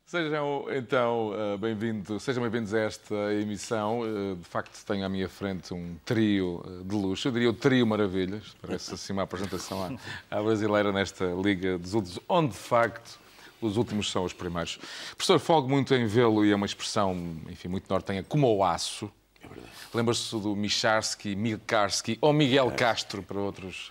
Sejam então sejam bem-vindos a esta emissão. De facto, tenho à minha frente um trio de luxo. Eu diria o trio Maravilhas. Parece assim uma apresentação à brasileira nesta Liga dos Últimos, onde de facto os últimos são os primeiros. Professor, folgo muito em vê-lo e é uma expressão, enfim, muito nortenha, como o aço. Lembra-se do Micharski, Milkarski ou Miguel Castro para outros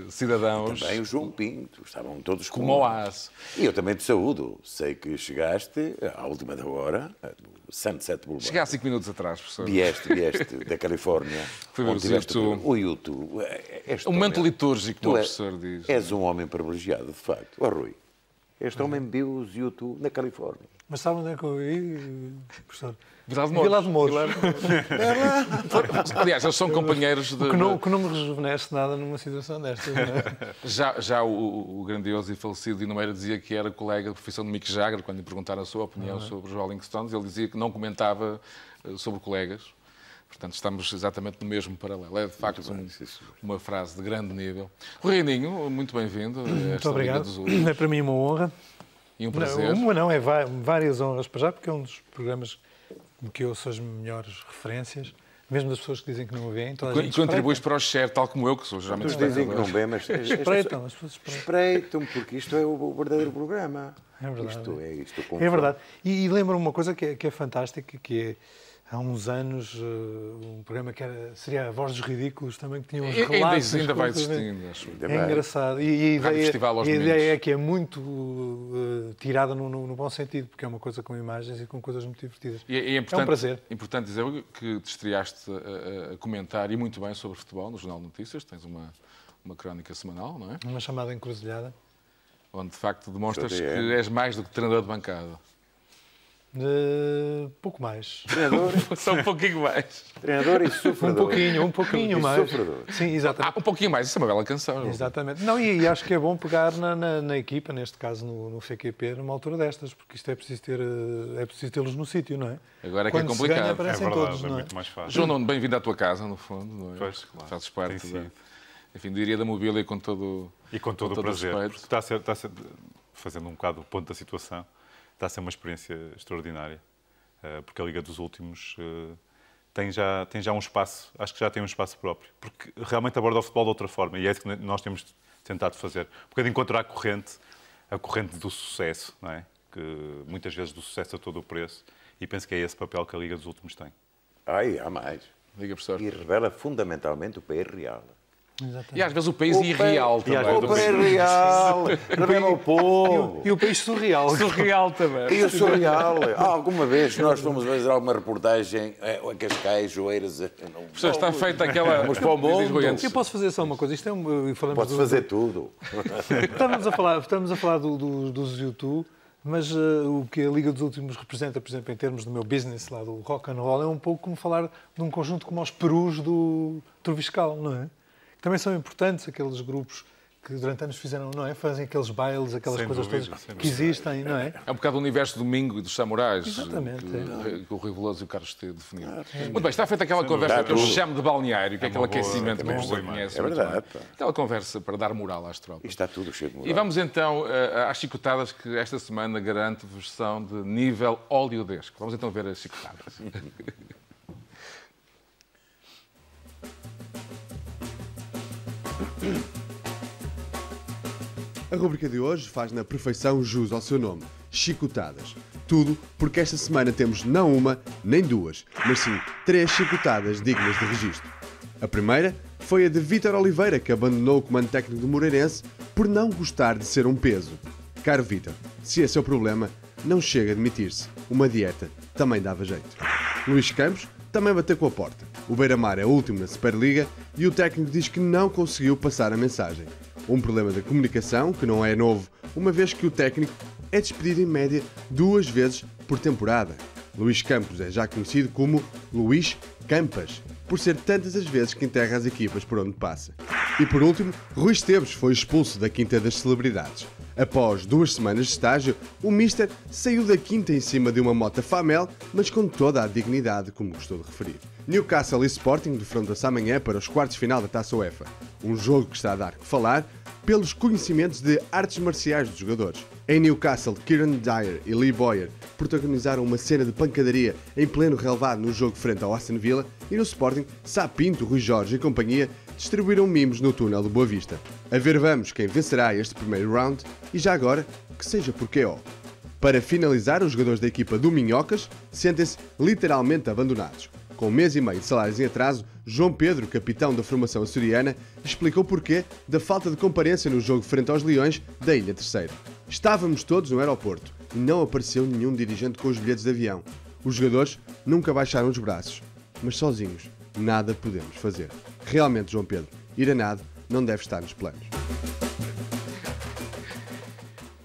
cidadãos. Também o João Pinto, estavam todos como o aço. E eu também te saúdo. Sei que chegaste à última da hora, do Sunset Boulevard. Cheguei há 5 minutos atrás, professor. Vieste da Califórnia. Fui ver o YouTube. Um momento litúrgico, como o professor diz. És um homem privilegiado, de facto. Ó, Rui, este homem viu os YouTube na Califórnia. Mas sabe onde é que eu vi, professor? Vila de Mouros. Aliás, eles são companheiros de... O que não me rejuvenesce nada numa situação destas, não é? Já o grandioso e falecido Dino Meira dizia que era colega de profissão de Mick Jagger, quando lhe perguntaram a sua opinião sobre os Rolling Stones, ele dizia que não comentava sobre colegas. Portanto, estamos exatamente no mesmo paralelo. É, de facto, uma frase de grande nível. Reininho, muito bem-vindo. Muito obrigado. É para mim uma honra. E um prazer. É várias honras para já, porque é um dos programas que eu sou as melhores referências, mesmo das pessoas que dizem que não o veem. E contribuis para o share, tal como eu, que sou geralmente dizem que não vêem, mas espreitam, as pessoas espreitam, porque isto é o verdadeiro programa. É verdade. Isto é verdade. E lembro-me uma coisa que é fantástica, que é, há uns anos, um programa que seria a Voz dos Ridículos, também que tinha uns relatos. Ainda vai existindo, acho. É engraçado. E a ideia é que é muito tirada no bom sentido, porque é uma coisa com imagens e com coisas muito divertidas. É um prazer. É importante dizer que te estreaste a comentar, e muito bem, sobre futebol no Jornal de Notícias. Tens uma crónica semanal, não é? Uma chamada encruzilhada. Onde, de facto, demonstras que és mais do que treinador de bancada. Pouco mais. Treinador? Só um pouquinho mais. Treinador e sofredor. Um pouquinho mais. Sofredor. Sim, exatamente. Um pouquinho mais, isso é uma bela canção. Exatamente. Não, e acho que é bom pegar na equipa, neste caso no FQP, numa altura destas, porque isto é preciso tê-los no sítio, não é? Agora é que quando é complicado. Ganha, aparecem todos, é não é? muito mais fácil. João Nuno, bem-vindo à tua casa, no fundo, não é? Pois, claro. Fazes parte enfim, diria da mobília com todo o prazer. Está a ser, fazendo um bocado o ponto da situação, está a ser uma experiência extraordinária. Porque a Liga dos Últimos tem já um espaço, acho que já tem um espaço próprio, porque realmente aborda o futebol de outra forma, e é isso que nós temos tentado fazer. Um bocadinho encontrar a corrente do sucesso, não é? Que muitas vezes do sucesso a todo o preço, e penso que é esse papel que a Liga dos Últimos tem. Há mais. Diga, professor. E revela fundamentalmente o país real. Exatamente. E às vezes o país irreal também. O país real, revela o povo. E o país surreal. Surreal também. E o surreal. Alguma vez nós fomos fazer alguma reportagem a Cascais, Oeiras... Professor, está feita aquela... Vamos para o mundo. Eu posso fazer só uma coisa. Isto é Podes fazer tudo. Estamos a falar dos YouTube, mas o que a Liga dos Últimos representa, por exemplo, em termos do meu business lá, do rock and roll, é um pouco como falar de um conjunto como os Perus do Troviscal, não é? Também são importantes aqueles grupos que durante anos fizeram, não é? Fazem aqueles bailes, aquelas coisas todas que existem, não é? É um bocado o universo do Domingo e dos Samurais. Exatamente. Que o Rui Veloso e o Carlos T definiram. Muito bem, está feita aquela conversa que eu chamo de balneário, que é aquele aquecimento que o professor conhece. É verdade. Aquela conversa para dar moral às tropas. E está tudo cheio de moral. E vamos então às chicotadas que esta semana garante versão de nível oleodesco. Vamos então ver as chicotadas. A rubrica de hoje faz na perfeição jus ao seu nome, chicotadas. Tudo porque esta semana temos não uma, nem duas, mas sim 3 chicotadas dignas de registro. A primeira foi a de Vítor Oliveira, que abandonou o comando técnico do Moreirense por não gostar de ser um peso. Caro Vítor, se esse é o problema, não chega a admitir-se. Uma dieta também dava jeito. Luís Campos também bateu com a porta. O Beira-Mar é o último na Superliga e o técnico diz que não conseguiu passar a mensagem. Um problema da comunicação, que não é novo, uma vez que o técnico é despedido em média 2 vezes por temporada. Luís Campos é já conhecido como Luís Campas, por ser tantas as vezes que enterra as equipas por onde passa. E por último, Rui Esteves foi expulso da Quinta das Celebridades. Após 2 semanas de estágio, o Mister saiu da quinta em cima de uma moto Famel, mas com toda a dignidade, como gostou de referir. Newcastle e Sporting defrontam-se amanhã para os quartos de final da Taça UEFA. Um jogo que está a dar que falar pelos conhecimentos de artes marciais dos jogadores. Em Newcastle, Kieran Dyer e Lee Boyer protagonizaram uma cena de pancadaria em pleno relevado no jogo frente ao Aston Villa, e no Sporting, Sá Pinto, Rui Jorge e companhia distribuíram mimos no túnel de Boa Vista. A ver vamos quem vencerá este primeiro round e já agora, que seja por KO. Para finalizar, os jogadores da equipa do Minhocas sentem-se literalmente abandonados. Com 1 mês e meio de salários em atraso, João Pedro, capitão da formação açoriana, explicou o porquê da falta de comparência no jogo frente aos Leões da Ilha Terceira. Estávamos todos no aeroporto e não apareceu nenhum dirigente com os bilhetes de avião. Os jogadores nunca baixaram os braços, mas sozinhos nada podemos fazer. Realmente, João Pedro, ir a nada não deve estar nos planos.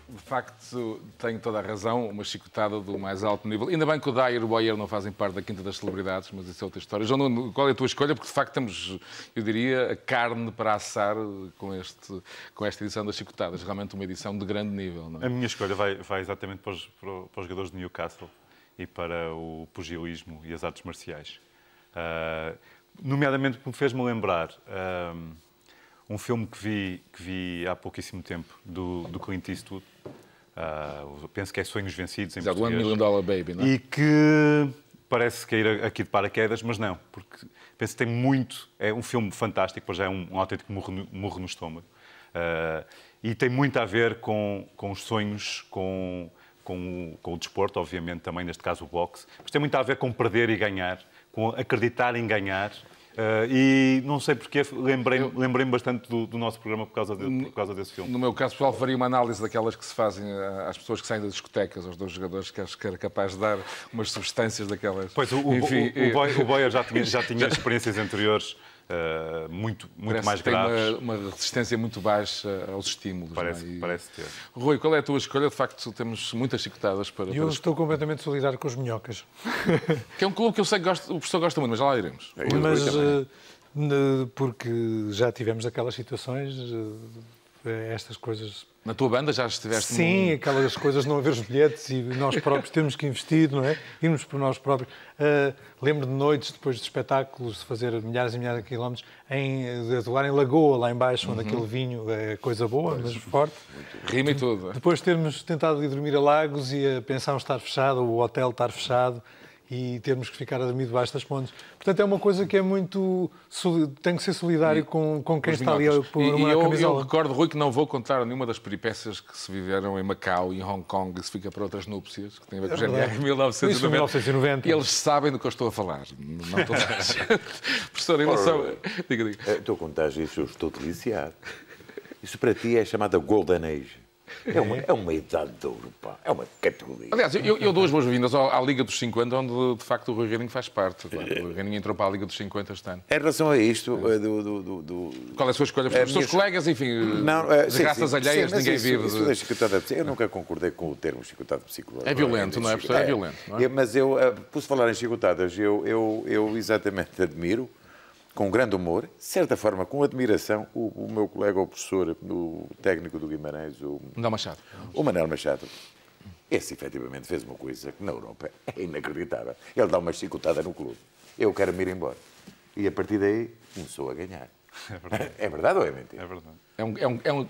De facto, tenho toda a razão, uma chicotada do mais alto nível. Ainda bem que o Dyer e o Boyer não fazem parte da quinta das celebridades, mas isso é outra história. João Nuno, qual é a tua escolha? Porque, de facto, temos, eu diria, a carne para assar com esta edição das chicotadas. Realmente uma edição de grande nível. Não é? A minha escolha vai exatamente para os jogadores de Newcastle e para o pugilismo e as artes marciais. Nomeadamente porque me fez-me lembrar um filme que vi há pouquíssimo tempo, do Clint Eastwood. Penso que é Sonhos Vencidos, em português. Do $1 Million Baby, não é? E que parece cair aqui de paraquedas, mas não, porque penso que tem muito... É um filme fantástico, pois já é um autêntico murro no estômago. E tem muito a ver com os sonhos, com o desporto, obviamente, também neste caso o boxe. Mas tem muito a ver com perder e ganhar, com acreditar em ganhar. E não sei porque lembrei-me bastante do nosso programa por causa desse filme. No meu caso, pessoal, faria uma análise daquelas que se fazem às pessoas que saem das discotecas, aos dois jogadores, que acho que era capaz de dar umas substâncias daquelas. Pois, o Boyer já tinha experiências anteriores muito mais graves. Tem uma resistência muito baixa aos estímulos. Parece ter. Rui, qual é a tua escolha? De facto, temos muitas chicotadas para... Eu estou completamente solidário com os Minhocas. Que é um clube que eu sei que o professor gosta muito, mas já lá iremos. Mas porque já tivemos aquelas situações, estas coisas... Na tua banda já estiveste... Sim, aquelas coisas de não haver os bilhetes e nós próprios temos que investir, não é? Irmos por nós próprios. Lembro de noites, depois de espetáculos, de fazer milhares e milhares de quilómetros, de atuar em Lagoa, lá em baixo, onde aquele vinho é coisa boa, mas forte. Rima e tudo. Depois de termos tentado ir dormir a Lagos e a pensão estar fechado, o hotel estar fechado, e termos que ficar a dormir debaixo das pontes. Portanto, é uma coisa que é muito... Tem que ser solidário com quem está ali a pôr uma camisola. Eu recordo, Rui, que não vou contar nenhuma das peripécias que se viveram em Macau e em Hong Kong. Isso fica para outras núpcias, que tem a ver com o GNR em 1990. E eles sabem do que eu estou a falar. Não toda a gente. Professor, em relação... Diga. Estou a contar isso, eu estou deliciado. Isso para ti é chamada Golden Age. É uma idade de ouro, pá. É uma categoria. Aliás, eu dou as boas-vindas à Liga dos 50, onde, de facto, o Rui Reininho faz parte. Claro. O Rui Reininho entrou para a Liga dos 50 este ano. Em relação a isto... Qual é a sua escolha? Os seus colegas, enfim, de raças alheias, ninguém vive... Eu nunca concordei com o termo chicotada psicológica. É violento, não é, professor? É violento. Não é? Mas eu, por falar em chicotadas, eu exatamente admiro, com grande humor, de certa forma, com admiração, o meu colega, o professor, o técnico do Guimarães, o Manuel Machado. Esse, efetivamente, fez uma coisa que na Europa é inacreditável. Ele dá uma chicotada no clube. Eu quero me ir embora. E, a partir daí, começou a ganhar. É verdade ou é mentira? É verdade.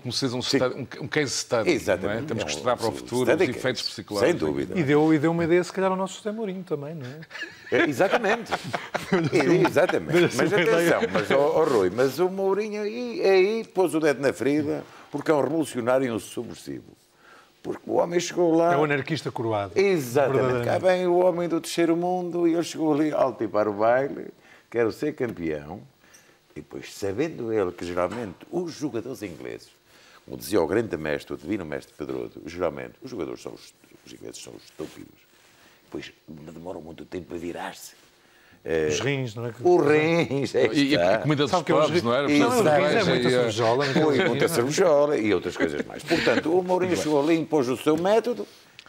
Como se diz um case study. Exatamente. Não é? Temos que estudar para o futuro os efeitos psicológicos. Sem dúvida. E deu uma ideia, se calhar, ao nosso José Mourinho também, não é? Exatamente. Exatamente. Mas atenção, Rui, mas o Mourinho aí pôs o dedo na ferida porque é um revolucionário e um subversivo. Porque o homem chegou lá... É um anarquista coroado. Exatamente. Cá vem o homem do terceiro mundo e ele chegou ali alto e para o baile, quero ser campeão. E depois, sabendo ele que geralmente os jogadores ingleses, como dizia o grande mestre, o divino mestre Pedroso, geralmente os jogadores os ingleses são os estúpidos. Depois demoram muito tempo a virar-se. Os rins, não é? Os rins, e a comida dos pubs, não era? Não, os rins é muita cervejola. Muita cervejola e outras coisas mais. Portanto, o Mourinho chegou ali, impôs o seu método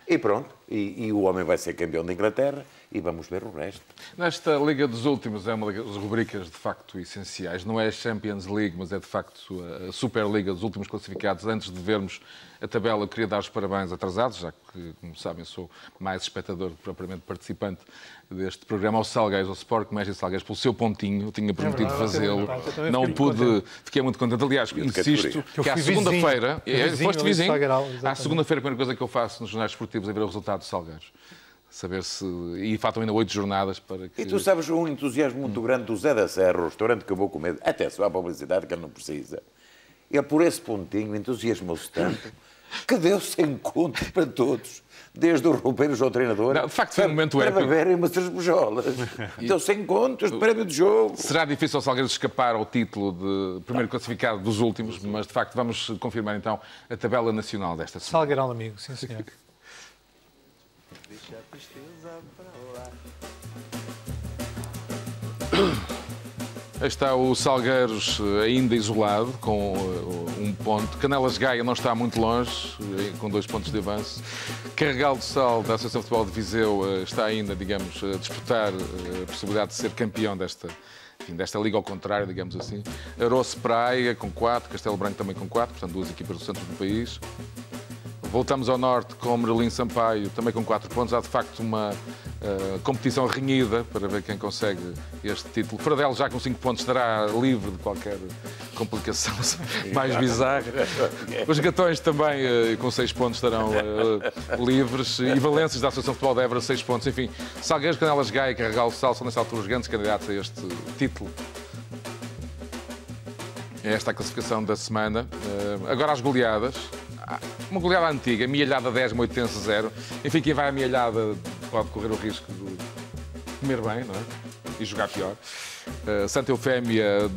e pronto. e o homem vai ser campeão da Inglaterra e vamos ver o resto. Nesta Liga dos Últimos é uma das rubricas de facto essenciais. Não é a Champions League, mas é de facto a Superliga dos últimos classificados. Antes de vermos a tabela, eu queria dar os parabéns atrasados, já que, como sabem, sou mais espectador do que propriamente participante deste programa, ao Salgueiros, ao Sport Comércio Salgueiros, pelo seu pontinho. Eu tinha prometido fazê-lo. Não pude, fiquei muito contente. Aliás, insisto que à segunda-feira, foste vizinho, à segunda-feira a primeira coisa que eu faço nos jornais esportivos é ver o resultado do Salgueiros. Saber se... E faltam ainda 8 jornadas para que... E tu sabes um entusiasmo muito grande do Zé da Serra, o restaurante que eu vou comer, até só a publicidade que ele não precisa. Ele, por esse pontinho, entusiasmou-se tanto que deu-se encontro para todos, desde os roupeiros ao treinador, não, de facto, foi um momento épico. Para beberem umas cervejolas. Deu-se encontros, prémio de jogo. Será difícil ao Salgueiros escapar ao título de primeiro classificado dos últimos, mas, de facto, vamos confirmar, então, a tabela nacional desta semana. Salgueirão, amigo, sim, senhor. Deixa a tristeza para lá. Está o Salgueiros ainda isolado, com um ponto. Canelas Gaia não está muito longe, com 2 pontos de avanço. Carregal do Sal, da Associação de Futebol de Viseu, está ainda, digamos, a disputar a possibilidade de ser campeão desta liga ao contrário, digamos assim. Aroce Praia com 4, Castelo Branco também com 4, portanto 2 equipas do centro do país. Voltamos ao norte com Merlim Sampaio, também com 4 pontos. Há, de facto, uma competição renhida para ver quem consegue este título. Fradelo, já com 5 pontos, estará livre de qualquer complicação mais bizarra. Os Gatões também, com 6 pontos, estarão livres. E Valências, da Associação de Futebol de Évora, 6 pontos. Enfim, Salgueiros, Canelas Gaia e Carregal do Sal são, nessa altura, os grandes candidatos a este título. É esta a classificação da semana. Agora as goleadas. Uma goleada antiga, Mialhada 10, Moitense 0. Enfim, quem vai à Mialhada pode correr o risco de comer bem, não é? E jogar pior. Santa Eufémia,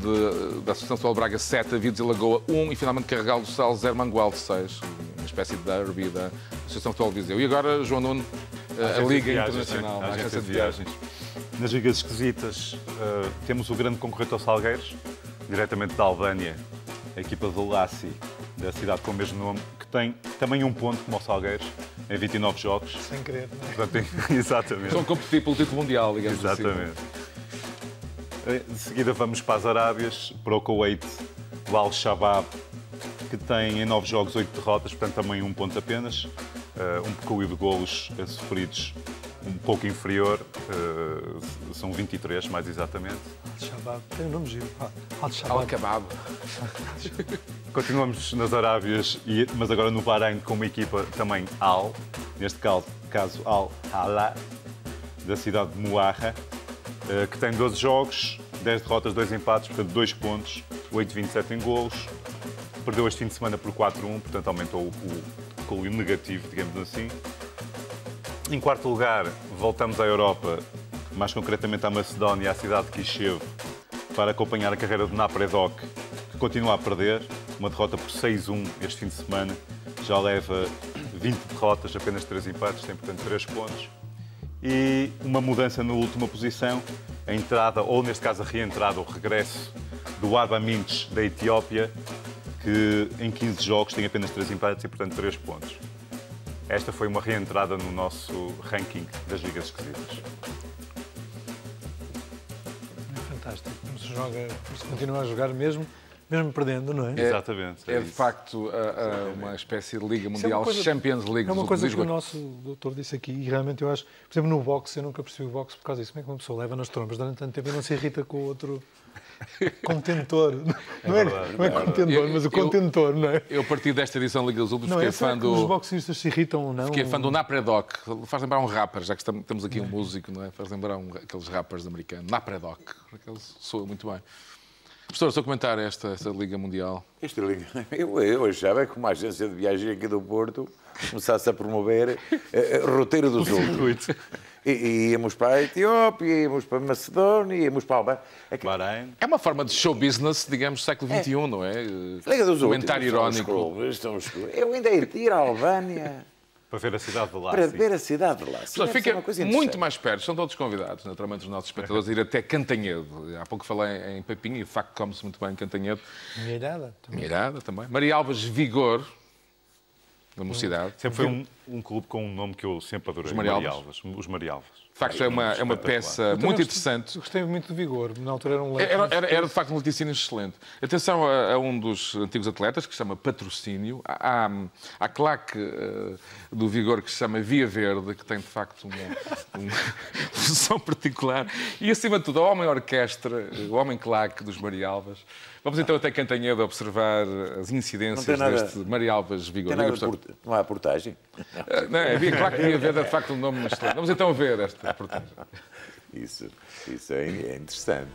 da Associação de Futebol Braga 7, Avidos e Lagoa 1 e finalmente Carregal do Sal 0, Mangualde 6. Uma espécie de derby da Associação de Futebol de Viseu. E agora, João Nuno, a Liga Internacional, a agência de viagens. Nas ligas esquisitas, temos o grande concorrente ao Salgueiros, diretamente da Albânia, a equipa do Lassi, da cidade com o mesmo nome, que tem também um ponto como o Salgueiros, em 29 jogos. Sem querer, não é? Portanto, exatamente. Estão a competir pelo título mundial, digamos exatamente. Assim. De seguida vamos para as Arábias, para o Kuwait, o Al-Shabaab, que tem em 9 jogos 8 derrotas, portanto também um ponto apenas. Um peculiar de golos sofridos um pouco inferior, são 23 mais exatamente. Al-Shabaab, tem um nome giro. Al-Shabaab. Al-Kebab. Continuamos nas Arábias, mas agora no Bahrein com uma equipa também Al, neste caso Al-Hala, da cidade de Muarra, que tem 12 jogos, 10 derrotas, 2 empates, portanto 2 pontos, 8-27 em golos. Perdeu este fim de semana por 4-1, portanto aumentou o colírio negativo, digamos assim. Em quarto lugar, voltamos à Europa, mais concretamente à Macedónia, à cidade de Kishinev, para acompanhar a carreira de Napredok, que continua a perder. Uma derrota por 6-1 este fim de semana. Já leva 20 derrotas, apenas 3 empates, tem, portanto, 3 pontos. E uma mudança na última posição, a entrada, ou neste caso a reentrada, o regresso do Arba Minch, da Etiópia, que em 15 jogos tem apenas 3 empates e, portanto, 3 pontos. Esta foi uma reentrada no nosso ranking das ligas esquisitas. É fantástico. Se continua a jogar mesmo perdendo, não é? Exatamente. É de facto uma espécie de Liga Mundial, Champions League. É uma coisa que o nosso doutor disse aqui e realmente eu acho, por exemplo, no boxe, eu nunca percebi o boxe por causa disso. Como é que uma pessoa leva nas trombas durante tanto tempo e não se irrita com o outro contentor? Não é contentor, mas o contentor, não é? Eu, a partir desta edição da Liga dos Últimos, fiquei fã do... Os boxistas se irritam ou não? Fiquei fã do Napredok. Faz lembrar um rapper, já que temos aqui um músico, não é? Faz lembrar aqueles rappers americanos. Napredok. Aquele soa muito bem. Professor, o seu comentário a esta Liga Mundial? Esta Liga... Eu achava que uma agência de viagem aqui do Porto começasse a promover roteiro dos outros. E íamos para a Etiópia, íamos para a Macedónia, íamos para a Albânia. Bahrein. É uma forma de show business, digamos, do século XXI, não é? Liga dos comentário irónico. Eu ainda ia ir à Albânia... Para ver a cidade de lá. Para ver a cidade de lá. Fica muito mais perto. São todos convidados, naturalmente, os nossos espectadores, a ir até Cantanhede. Há pouco falei em Papinha e, de facto, come-se muito bem em Cantanhede. Milhada também. Milhada também. Maria Alves Vigor, da Mocidade. Sempre foi Um clube com um nome que eu sempre adorei. Os Marialvas. Os Marialvas. De facto, é uma peça muito interessante. Gostei muito do Vigor. Na altura era um leque. Era de facto um laticínio excelente. Atenção a um dos antigos atletas, que se chama Patrocínio. Há claque do Vigor que se chama Via Verde, que tem de facto uma função particular. E acima de tudo, a homem orquestra, o homem claque dos Marialvas. Vamos então até Cantanhede observar as incidências deste Marialvas Vigor. Não há portagem? Não, havia claque Via Verde, é de facto um nome excelente. Vamos então ver esta reportagem. Isso é interessante.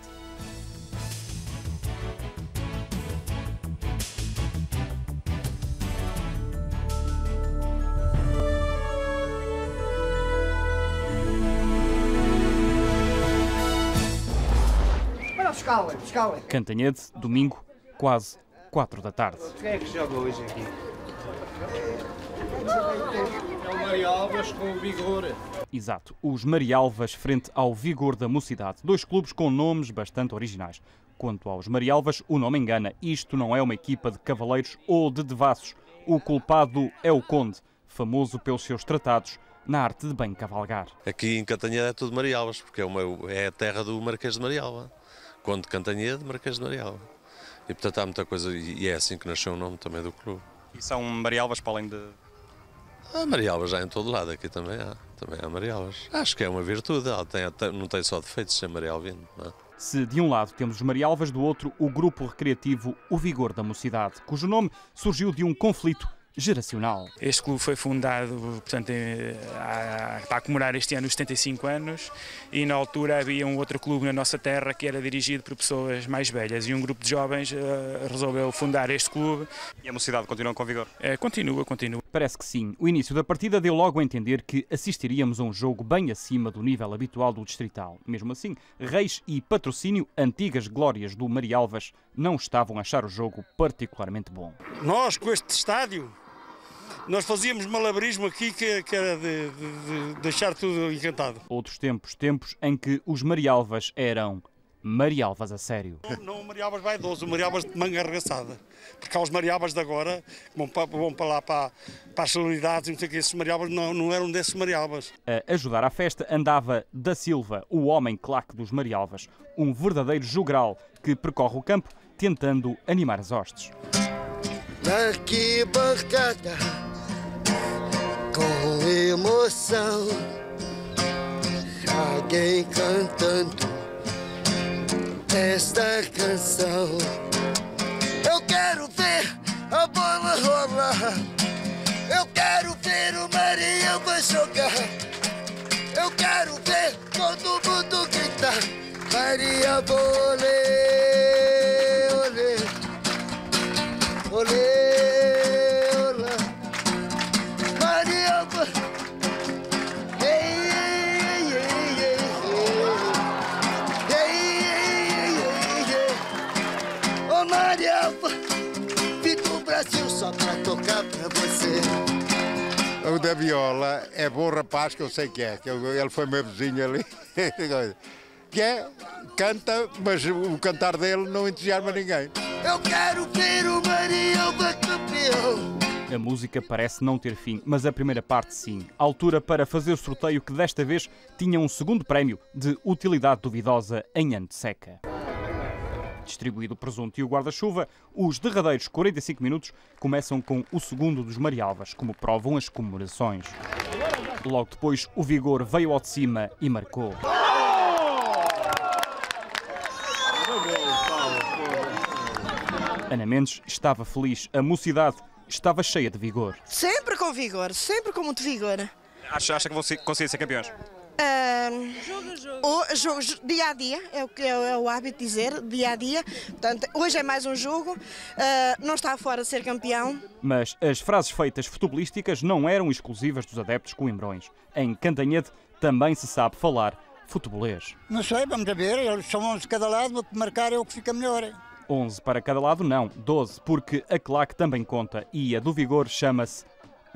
Escala. Cantanhede, domingo, quase 4 da tarde. Quem é que joga hoje aqui? É o Marialvas com o Vigor. Exato, os Marialvas frente ao Vigor da Mocidade. 2 clubes com nomes bastante originais. Quanto aos Marialvas, o nome engana. Isto não é uma equipa de cavaleiros ou de devassos. O culpado é o Conde, famoso pelos seus tratados na arte de bem cavalgar. Aqui em Cantanhede é tudo Marialvas, porque é a terra do Marquês de Marialva. Conde de Cantanhede, Marquês de Marialva. E portanto há muita coisa, e é assim que nasceu o nome também do clube. E são Marialvas para além de... Há Marialvas já em todo lado, aqui também há Marialvas. Acho que é uma virtude, não tem só defeitos ser Marialvino, não é? Se de um lado temos os Marialvas, do outro o grupo recreativo O Vigor da Mocidade, cujo nome surgiu de um conflito geracional. Este clube foi fundado, portanto, está a comemorar este ano os 75 anos e na altura havia um outro clube na nossa terra que era dirigido por pessoas mais velhas e um grupo de jovens resolveu fundar este clube. E a Mocidade continua com vigor? Continua. Parece que sim. O início da partida deu logo a entender que assistiríamos a um jogo bem acima do nível habitual do distrital. Mesmo assim, Reis e Patrocínio, antigas glórias do Marialvas, não estavam a achar o jogo particularmente bom. Nós, com este estádio, nós fazíamos malabarismo aqui que era de deixar tudo encantado. Outros tempos em que os Marialvas eram Marialvas a sério. Não Marialvas vaidoso, Marialvas de manga arregaçada. Porque há os Marialvas de agora, que vão para lá para as solenidades, não sei o que, esses Marialvas não eram desses Marialvas. A ajudar à festa andava Da Silva, o homem claque dos Marialvas, um verdadeiro jogral que percorre o campo tentando animar as hostes. Daqui bancada, com emoção, alguém cantando esta canção. Eu quero ver a bola rolar, eu quero ver o Marialva jogar, eu quero ver todo mundo gritar Marialva, olê, olê, olê, olá, Marialva, ei, ei, ei, ei, ei, ô Marialva, vim do Brasil só pra tocar pra você. O da viola é bom rapaz, que eu sei que é, que ele foi meu vizinho ali, canta, mas o cantar dele não entusiasma ninguém. Eu quero ver o Marialva campeão. A música parece não ter fim, mas a primeira parte sim. Altura para fazer o sorteio que desta vez tinha um segundo prémio de utilidade duvidosa em ano de seca. Distribuído o presunto e o guarda-chuva, os derradeiros 45 minutos começam com o segundo dos Marialvas, como provam as comemorações. Logo depois, o Vigor veio ao de cima e marcou. Ana Mendes estava feliz, a mocidade estava cheia de vigor. Sempre com vigor, sempre com muito vigor. Acha que vão conseguir ser campeões? Jogo, dia a dia, é o hábito de dizer, dia a dia. Portanto, hoje é mais um jogo, não está fora de ser campeão. Mas as frases feitas futebolísticas não eram exclusivas dos adeptos coimbrões. Em Cantanhede também se sabe falar futebolês. Não sei, vamos ver, eles são 11 de cada lado, marcar é o que fica melhor. 11 para cada lado não, 12, porque a claque também conta e a do Vigor chama-se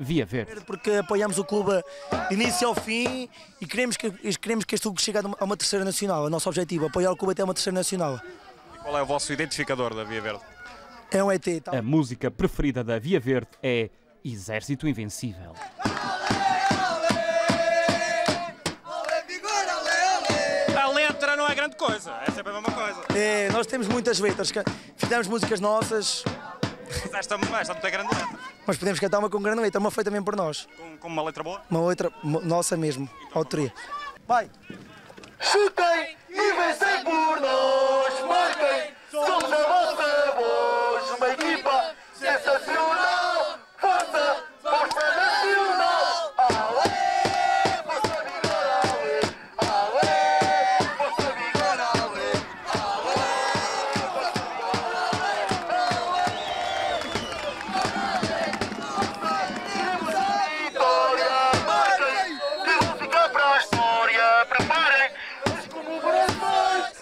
Via Verde. Porque apoiamos o clube de início ao fim e queremos que este clube chegue a uma terceira nacional. O nosso objetivo é apoiar o clube até uma terceira nacional. E qual é o vosso identificador da Via Verde? É um ET. A música preferida da Via Verde é Exército Invencível. nós temos muitas letras, fizemos músicas nossas. Mas esta não tem grande letra. Mas podemos cantar uma com grande letra, uma feita mesmo por nós. Com uma letra boa? Uma letra nossa mesmo, autoria. Vai! Chutem e vencem por nós, marquem, somos a vossa voz, uma equipa sensacional, força nacional. Alê, força vigor, alê, alê, força vigor, alê, alê, força vigor, alê. Vitória, marquem, que vão ficar para a história, preparem.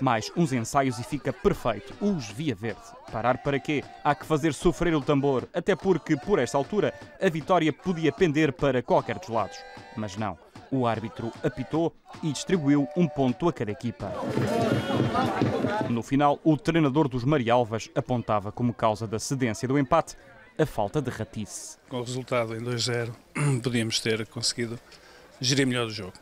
Mais uns ensaios e fica perfeito. Os Via Verde. Parar para quê? Há que fazer sofrer o tambor, até porque, por esta altura, a vitória podia pender para qualquer dos lados. Mas não. O árbitro apitou e distribuiu um ponto a cada equipa. No final, o treinador dos Marialvas apontava como causa da cedência do empate a falta de ratice. Com o resultado em 2-0, podíamos ter conseguido gerir melhor o jogo.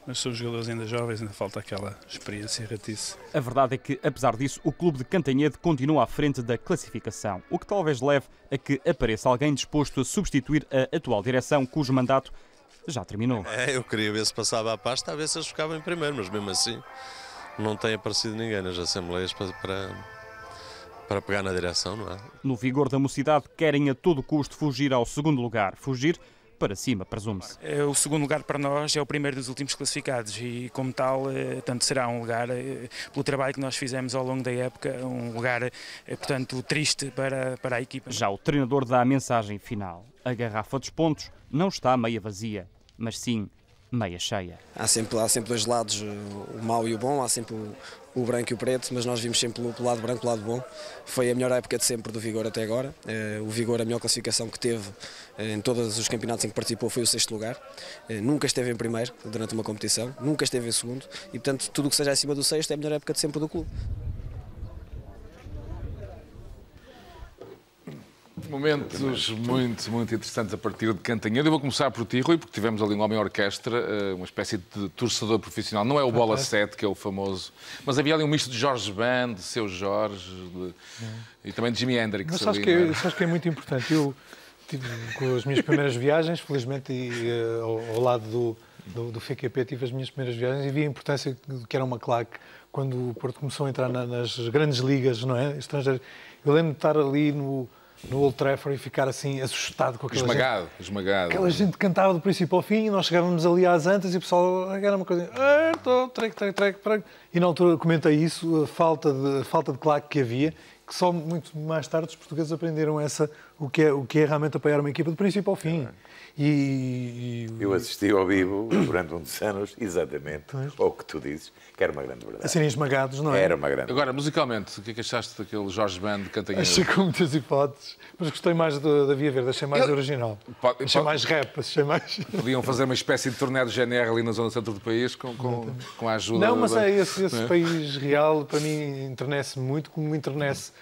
Mas são jogadores ainda jovens, ainda falta aquela experiência e ratice. A verdade é que, apesar disso, o clube de Cantanhede continua à frente da classificação, o que talvez leve a que apareça alguém disposto a substituir a atual direção, cujo mandato já terminou. Eu queria ver se passava a pasta, a ver se eles ficavam em primeiro, mas mesmo assim não tem aparecido ninguém nas assembleias para pegar na direção, não é? No vigor da mocidade, querem a todo custo fugir ao segundo lugar. Fugir para cima, presume-se. O segundo lugar para nós é o primeiro dos últimos classificados e, como tal, tanto será um lugar, pelo trabalho que nós fizemos ao longo da época, um lugar, portanto, triste para a equipa. Já o treinador dá a mensagem final. A garrafa dos pontos não está meia vazia, mas sim meia cheia. Há sempre dois lados, o mau e o bom, há sempre o branco e o preto, mas nós vimos sempre pelo lado branco, pelo lado bom. Foi a melhor época de sempre do Vigor até agora. O Vigor, a melhor classificação que teve em todos os campeonatos em que participou, foi o 6º lugar. Nunca esteve em primeiro durante uma competição, nunca esteve em segundo e, portanto, tudo o que seja acima do 6º é a melhor época de sempre do clube. Momentos muito interessantes a partir de Cantanhede. Eu vou começar por ti, Rui, porque tivemos ali um homem orquestra, uma espécie de torcedor profissional. Não é o Bola 7, que é o famoso, mas havia ali um misto de Jorge Band, de Seu Jorge e também de Jimi Hendrix. Mas sabes que é muito importante. Eu tive, com as minhas primeiras viagens, felizmente, ao lado do FQP, tive as minhas primeiras viagens e vi a importância que era uma claque quando o Porto começou a entrar nas grandes ligas, não é? Estrangeiras. Eu lembro de estar ali no Old Trafford e ficar assim assustado com aquela gente. Esmagado. Aquela gente cantava do princípio ao fim e nós chegávamos ali às antas e o pessoal era uma coisa... trek. E na altura comentei isso, a falta de claque que havia, que só muito mais tarde os portugueses aprenderam o que é realmente apoiar uma equipa do princípio ao fim. Eu assisti ao vivo durante uns anos, exatamente, ao que tu dizes, que era uma grande verdade. A serem esmagados, não é? Era uma grande. Agora, musicalmente, o que é que achaste daquele Jorge Band de Cantanhede? Achei com muitas hipóteses, mas gostei mais da Via Verde, achei mais original. Achei mais rap, achei mais... Podiam fazer uma espécie de turnê do GNR ali na zona centro do país com a ajuda... Não, mas esse país real, para mim, enternece muito, como me enternece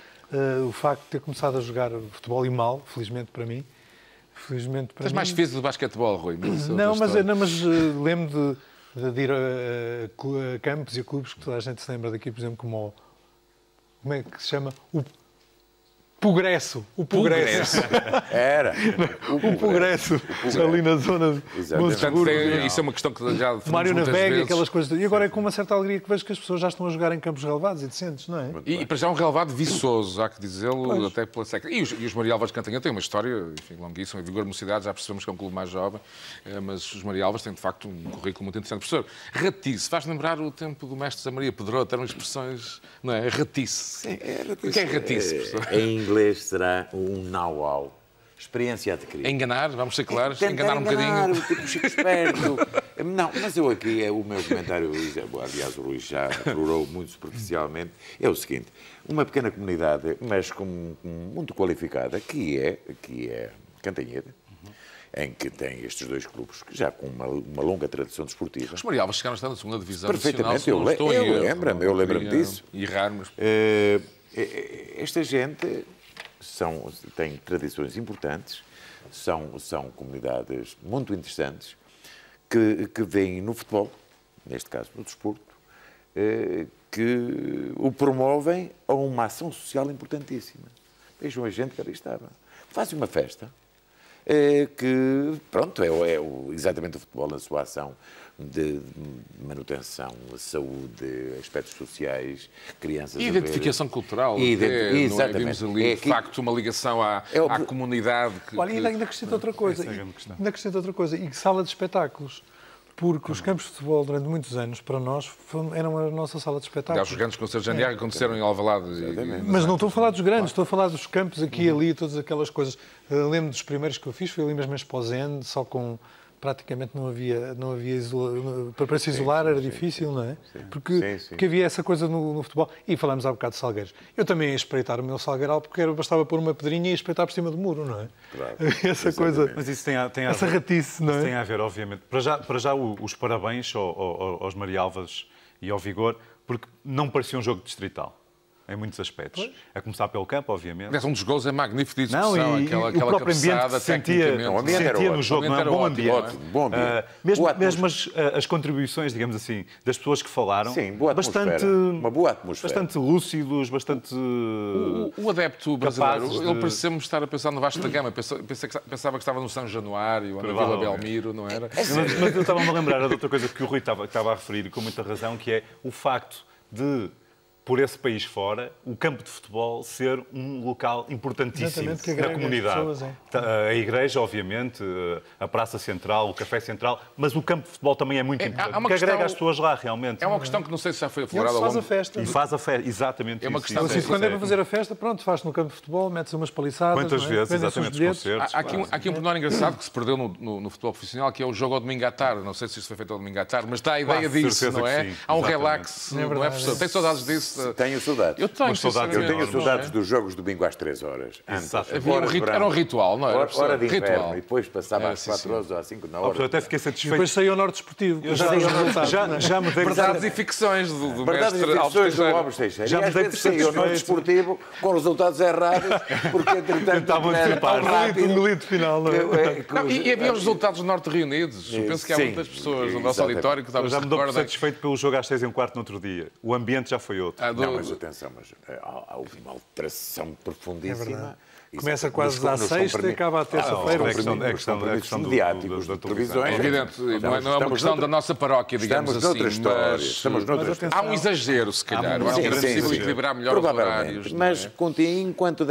o facto de ter começado a jogar futebol e mal, felizmente para mim. Tens mais físico de basquetebol, Rui? Não, mas lembro de ir a campos e a clubes que toda a gente se lembra daqui, por exemplo, como é que se chama? O Progresso. Era. O Progresso. Ali na zona de Monte Seguro. Isso é uma questão que já Mário muitas Navega, vezes. Aquelas coisas. E agora é com uma certa alegria que vejo que as pessoas já estão a jogar em campos relevados e decentes, não é? E para já um relevado viçoso, há que dizê-lo, até pela seca. E os Marialvas de Cantanhede têm uma história, enfim, longuíssima. A Vigor Mocidade, já percebemos que é um clube mais jovem, mas os Marialvas têm, de facto, um currículo muito interessante. Professor, ratice, faz lembrar o tempo do mestre José Maria Pedroto, eram expressões, não é? Ratice. O que é ratice, professor? Em inglês será um know-how. Experiência adquirida. Enganar, vamos ser claros, enganar um bocadinho. Tipo Chico Esperto. Não, mas eu aqui, o meu comentário, aliás, o Luís já aflorou muito superficialmente, é o seguinte: uma pequena comunidade, mas muito qualificada, que é Cantanhede, em que tem estes dois clubes, que já com uma longa tradição desportiva. Os Marialvas chegaram a estar na segunda divisão. Perfeitamente, eu lembro-me disso. E errarmos. Esta gente tem tradições importantes, são comunidades muito interessantes, que veem no futebol, neste caso no desporto, que o promovem a uma ação social importantíssima. Vejam a gente que ali estava. Fazem uma festa que, pronto, exatamente o futebol na sua ação de manutenção, saúde, aspectos sociais, crianças... E identificação cultural. Exatamente. Vimos ali, de facto, uma ligação à comunidade. Olha, ainda acrescenta outra coisa. Ainda acrescenta outra coisa. E sala de espetáculos. Porque os campos de futebol, durante muitos anos, para nós, eram a nossa sala de espetáculos. Os grandes concertos de Jandiago aconteceram em Alvalade. Mas não estou a falar dos grandes, estou a falar dos campos aqui e ali, todas aquelas coisas. Lembro dos primeiros que eu fiz, foi ali mesmo em Esposende, só com... Praticamente não havia para se isolar era difícil, não é? Porque havia essa coisa no futebol. E falamos há bocado de salgueiros. Eu também ia espreitar o meu salgueiral porque bastava pôr uma pedrinha e espreitar por cima do muro, não é? Claro. Essa coisa. Mas isso tem essa ratice, não é? Isso tem a ver, obviamente. Para já os parabéns aos Marialvas e ao Vigor, porque não parecia um jogo distrital. Em muitos aspectos. Pois. A começar pelo campo, obviamente. Um dos gols é magnífico de execução. Aquela o próprio ambiente sentia no jogo, não é? Um bom ambiente. Bom ambiente. Mesmo as contribuições, digamos assim, das pessoas que falaram, uma boa atmosfera. Bastante lúcidos, bastante... O adepto brasileiro, ele pareceu-me estar a pensar no Vasco da Gama. Pensava que estava no São Januário, ou na Vila Belmiro, não era? Mas eu estava-me a lembrar de outra coisa que o Rui estava a referir, com muita razão, que é o facto de... por esse país fora, o campo de futebol ser um local importantíssimo na comunidade. A igreja, obviamente, a Praça Central, o Café Central, mas o campo de futebol também é muito importante, porque agrega as pessoas lá, realmente. É uma questão que não sei se já foi aflorada. Faz a festa. E faz a festa, exatamente. É uma questão quando é para fazer a festa, pronto, faz no campo de futebol, mete-se umas paliçadas. Quantas vezes, exatamente, os concertos. Há aqui um pormenor engraçado que se perdeu no futebol profissional, que é o jogo ao domingo à tarde. Não sei se isto foi feito ao domingo à tarde, mas está a ideia disso, não é? Há um relax, não é, professor? Tem saudades disso? Tenho saudades. Eu tenho saudades dos jogos domingo às 3 horas. Era um ritual, não era? Hora de inverno, e depois passava às 4 horas ou às 5 na hora. Eu até fiquei satisfeito. E depois saiu ao Norte Desportivo. Já me dei verdades e ficções do mestre Alves Teixeira. E às vezes saiu ao Norte Desportivo com resultados errados, porque entretanto era tão rápido. Um delito final, não é? E havia os resultados do Norte reunidos. Eu penso que há muitas pessoas no nosso auditório que estavam a recordar. Já me dou satisfeito pelo jogo às 6h15 no outro dia. O ambiente já foi outro. Não, mas atenção, houve uma alteração profundíssima. Começa quase à sexta e acaba à terça-feira. É questão mediáticos, das televisões. Evidente, não é uma questão da nossa paróquia, digamos assim. Estamos noutra história. Há um exagero, se calhar. Há um possível equilibrar melhor os horários. Mas, enquanto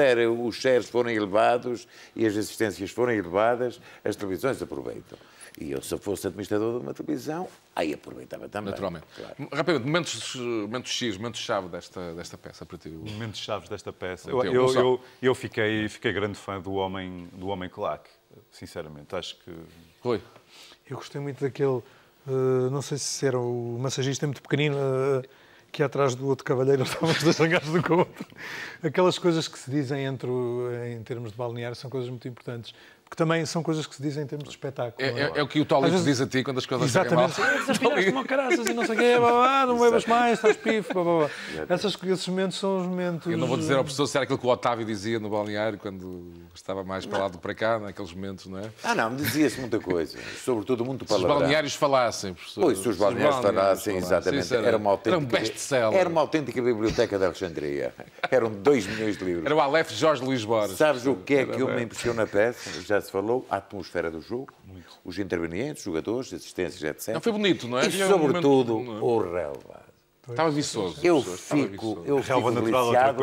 os shares forem elevados e as assistências forem elevadas, as televisões aproveitam. E eu, se eu fosse administrador de uma televisão, aí aproveitava também. Naturalmente. Claro. Rapidamente, momentos-chave desta peça para ti. Momentos-chave desta peça. Eu fiquei grande fã do Homem Claque, sinceramente. Acho que... Foi. Eu gostei muito daquele... não sei se era o massagista muito pequenino... que atrás do outro cavalheiro estavam os dois zangados do com o outro. Aquelas coisas que se dizem em termos de balneário são coisas muito importantes. Porque também são coisas que se dizem em termos de espetáculo. É o que o Tólito diz a ti quando as coisas saem mal. Exatamente. Desafinaste-me ao caraças e não sei o quê, não bebas mais, estás pifo, Esses momentos são os momentos... Eu não vou dizer ao professor se era aquilo que o Otávio dizia no balneário quando estava mais para lá do para cá, naqueles momentos, não é? Não, dizia-se muita coisa. Sobretudo muito palavrão. Se os balneários falassem, professor. Pois, se os balneários falassem, exatamente. Era um best-seller. Era uma autêntica biblioteca de Alexandria. Eram 2 milhões de livros. Era o Aleph Jorge Luís Borges. Sabes o que é que me impressionou na peça? Já se falou, a atmosfera do jogo, os intervenientes, jogadores, assistências, etc. Não foi bonito, não é? E, sobretudo, o relva. Estava viçoso. Eu fico deliciado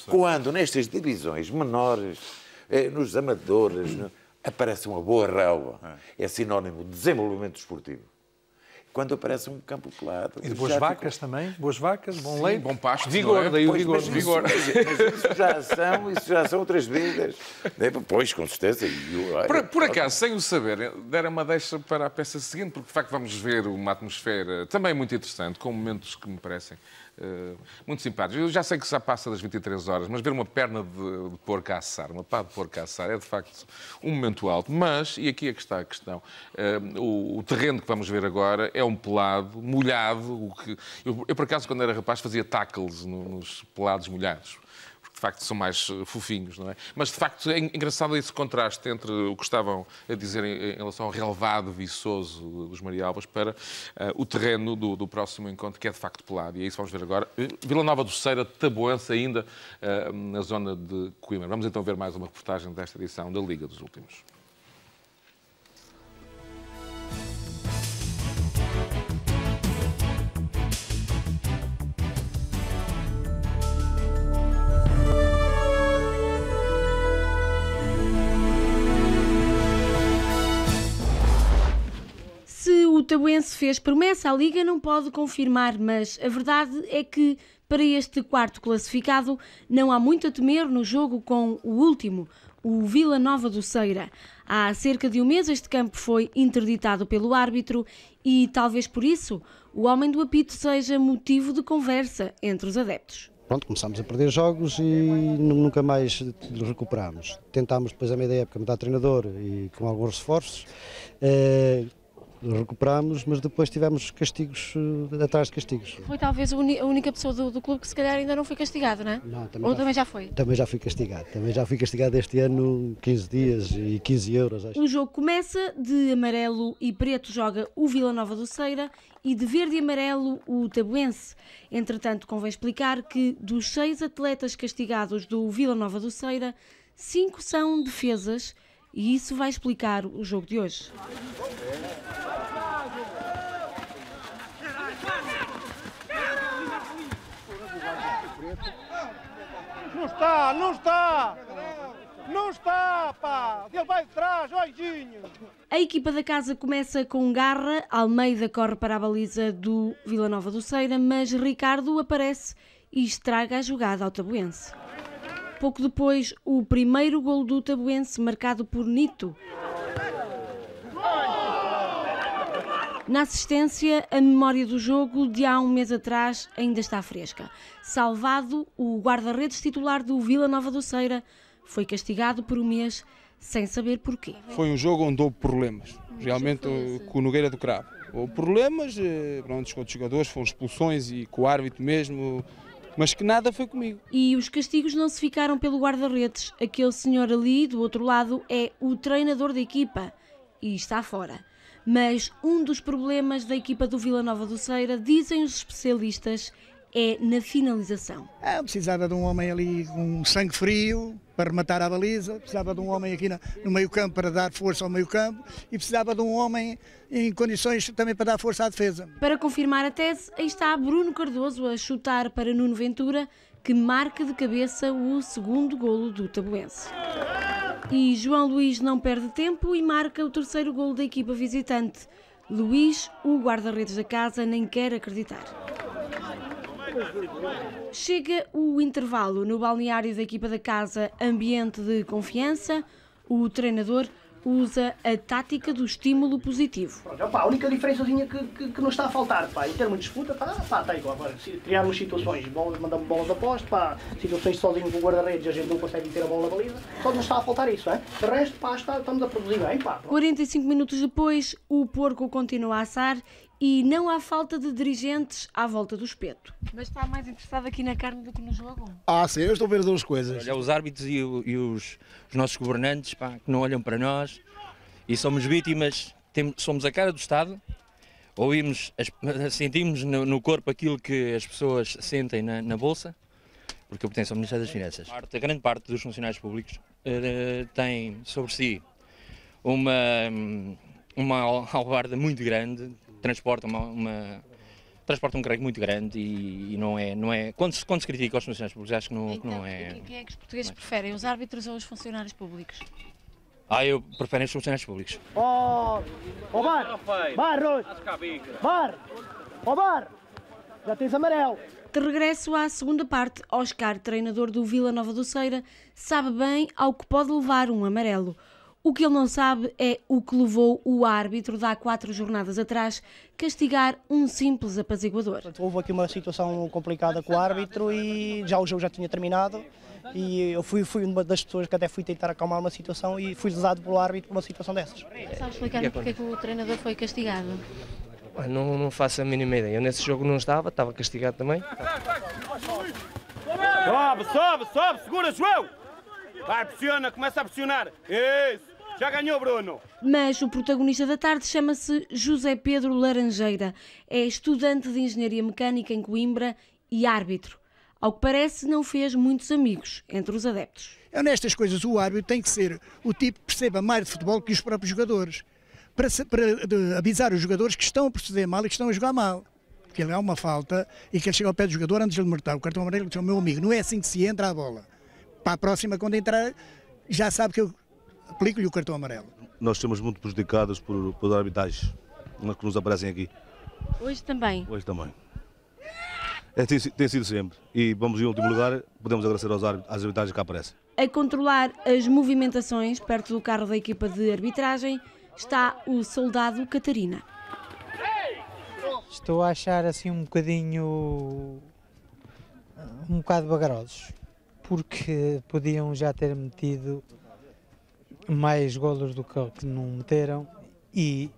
quando, nestas divisões menores, nos amadores, aparece uma boa relva. É sinónimo de desenvolvimento desportivo. Quando aparece um campo pelado... E de boas vacas também? Boas vacas, bom leite? Bom pasto. Vigor, daí o vigor. Mas isso já são outras vidas. Pois, com certeza. Por acaso, sem o saber, deram uma deixa para a peça seguinte, porque de facto vamos ver uma atmosfera também muito interessante, com momentos que me parecem muito simpáticos. Eu já sei que já passa das 23 horas, mas ver uma perna de porco a assar, uma pá de porco a assar, é de facto um momento alto. Mas, e aqui é que está a questão, o terreno que vamos ver agora é um pelado, molhado. Eu por acaso, quando era rapaz, fazia tackles nos pelados molhados. de facto são mais fofinhos, não é? Mas de facto é engraçado esse contraste entre o que estavam a dizer em relação ao relevado viçoso dos Marialvas para o terreno do próximo encontro, que é de facto pelado. E é isso que vamos ver agora. Vila Nova do Ceira, Taboense, ainda na zona de Coimbra. Vamos então ver mais uma reportagem desta edição da Liga dos Últimos. O Taboense fez promessa à Liga, não pode confirmar, mas a verdade é que para este quarto classificado não há muito a temer no jogo com o último, o Vila Nova do Ceira. Há cerca de um mês este campo foi interditado pelo árbitro e talvez por isso o homem do apito seja motivo de conversa entre os adeptos. Pronto, começámos a perder jogos e nunca mais recuperámos. Tentámos depois a meio da época mudar de treinador e com alguns reforços. Recuperámos, mas depois tivemos castigos atrás de castigos. Foi talvez a única pessoa do clube que se calhar ainda não foi castigado, não é? Não, também já foi? Também já fui castigado. Também já fui castigado este ano, 15 dias e 15 euros. Acho. O jogo começa, de amarelo e preto joga o Vila Nova do Ceira e de verde e amarelo o Taboense. Entretanto, convém explicar que dos 6 atletas castigados do Vila Nova do Ceira, 5 são defesas e isso vai explicar o jogo de hoje. Não está, pá! Ele vai de trás, oijinho! A equipa da casa começa com garra, Almeida corre para a baliza do Vila Nova do Ceira, mas Ricardo aparece e estraga a jogada ao Taboense. Pouco depois, o primeiro golo do Taboense, marcado por Nito. Na assistência, a memória do jogo de há um mês atrás ainda está fresca. Salvado, o guarda-redes titular do Vila Nova do Ceira foi castigado por um mês sem saber porquê. Foi um jogo onde houve problemas, realmente com o Nogueira do Cravo. Houve problemas, pronto, com os jogadores, foram expulsões e com o árbitro mesmo, mas que nada foi comigo. E os castigos não se ficaram pelo guarda-redes. Aquele senhor ali, do outro lado, é o treinador da equipa e está fora. Mas um dos problemas da equipa do Vila Nova do Ceira, dizem os especialistas, é na finalização. Precisava de um homem ali com sangue frio para rematar a baliza, precisava de um homem aqui no meio-campo para dar força ao meio-campo e precisava de um homem em condições também para dar força à defesa. Para confirmar a tese, aí está Bruno Cardoso a chutar para Nuno Ventura, que marca de cabeça o segundo golo do Taboense. E João Luís não perde tempo e marca o terceiro golo da equipa visitante. Luís, o guarda-redes da casa, nem quer acreditar. Chega o intervalo no balneário da equipa da casa, ambiente de confiança. O treinador usa a tática do estímulo positivo. A única diferençazinha que nos está a faltar, em termos de disputa, está igual. Agora, criarmos situações, mandamos bolas de aposta, situações sozinho com o guarda-redes, a gente não consegue meter a bola na baliza, só nos está a faltar isso, é? De resto, estamos a produzir bem, 45 minutos depois, o porco continua a assar e não há falta de dirigentes à volta do espeto. Mas está mais interessado aqui na carne do que no jogo? Sim, eu estou a ver duas coisas. Olha, os árbitros e os nossos governantes, que não olham para nós e somos vítimas, somos a cara do Estado, sentimos no corpo aquilo que as pessoas sentem na Bolsa, porque eu pertenço ao Ministério das Finanças. A grande parte dos funcionários públicos tem sobre si uma albarda muito grande, transporta um carrego muito grande e não é quando se critica os funcionários públicos, acho que não é. Quem é que os portugueses preferem, os árbitros ou os funcionários públicos? Eu prefiro os funcionários públicos. Bar, já tens amarelo. De regresso à segunda parte, Oscar, treinador do Vila Nova do Ceira, sabe bem ao que pode levar um amarelo. O que ele não sabe é o que levou o árbitro de há 4 jornadas atrás castigar um simples apaziguador. Houve aqui uma situação complicada com o árbitro e o jogo já tinha terminado e eu fui uma das pessoas que até fui tentar acalmar uma situação e fui lesado pelo árbitro por uma situação dessas. Sabe explicar-me porque é que o treinador foi castigado? Não faço a mínima ideia. Eu nesse jogo não estava castigado também. Sobe, segura, João! Vai, pressiona, começa a pressionar. Isso, já ganhou, Bruno. Mas o protagonista da tarde chama-se José Pedro Laranjeira. É estudante de Engenharia Mecânica em Coimbra e árbitro. Ao que parece, não fez muitos amigos entre os adeptos. Nestas coisas, o árbitro tem que ser o tipo que perceba mais de futebol que os próprios jogadores. Para avisar os jogadores que estão a proceder mal e que estão a jogar mal. Porque ele há uma falta e que ele chega ao pé do jogador antes de lhe marcar o cartão amarelo, que é o meu amigo. Não é assim que se entra a bola. Para a próxima, quando entrar, já sabe que eu aplico-lhe o cartão amarelo. Nós somos muito prejudicados por arbitragens que nos aparecem aqui. Hoje também? Hoje também. Tem sido sempre. E vamos em último lugar, podemos agradecer às arbitragens que aparecem. A controlar as movimentações perto do carro da equipa de arbitragem está o soldado Catarina. Estou a achar assim um bocado vagarosos, porque podiam já ter metido mais golos do que não meteram e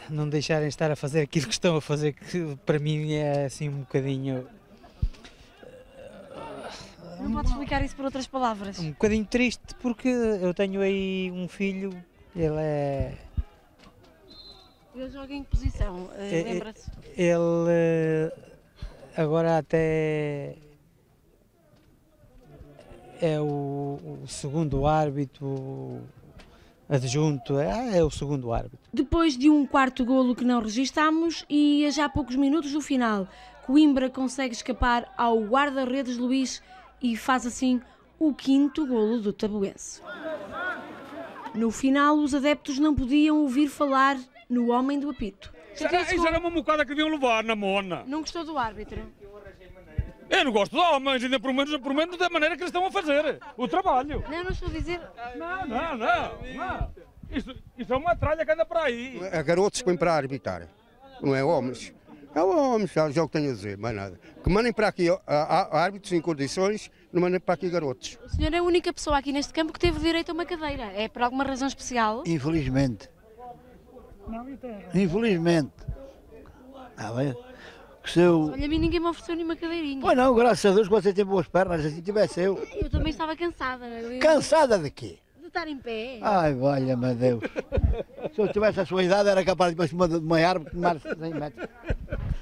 não deixarem estar a fazer aquilo que estão a fazer, que para mim é assim um bocadinho... Não podes explicar isso por outras palavras? Um bocadinho triste, porque eu tenho aí um filho, ele joga em que posição? Lembra-se? Ele agora até é o segundo árbitro adjunto, é o segundo árbitro. Depois de um quarto golo que não registamos e a já poucos minutos do final, Coimbra consegue escapar ao guarda-redes Luís e faz assim o quinto golo do tabuense. No final, os adeptos não podiam ouvir falar no homem do apito. Isso era uma mocada que deviam levar na mona. Não gostou do árbitro? Eu não gosto de homens, ainda por menos da maneira que eles estão a fazer o trabalho. Não estou a dizer... Não. Isso é uma tralha que anda por aí. É garotos que vêm para arbitrar, não é homens. É homens, já o que tenho a dizer, mais nada. Que mandem para aqui árbitros em condições, não mandem para aqui garotos. O senhor é a única pessoa aqui neste campo que teve direito a uma cadeira. É por alguma razão especial? Infelizmente. Infelizmente. Olha, a mim ninguém me ofereceu nenhuma cadeirinha. Pois não, graças a Deus que você tem boas pernas, assim tivesse eu. Eu também estava cansada. Cansada de quê? De estar em pé. Ai, valha-me Deus. Se eu tivesse a sua idade, era capaz de ir para uma árvore de mais 100 metros.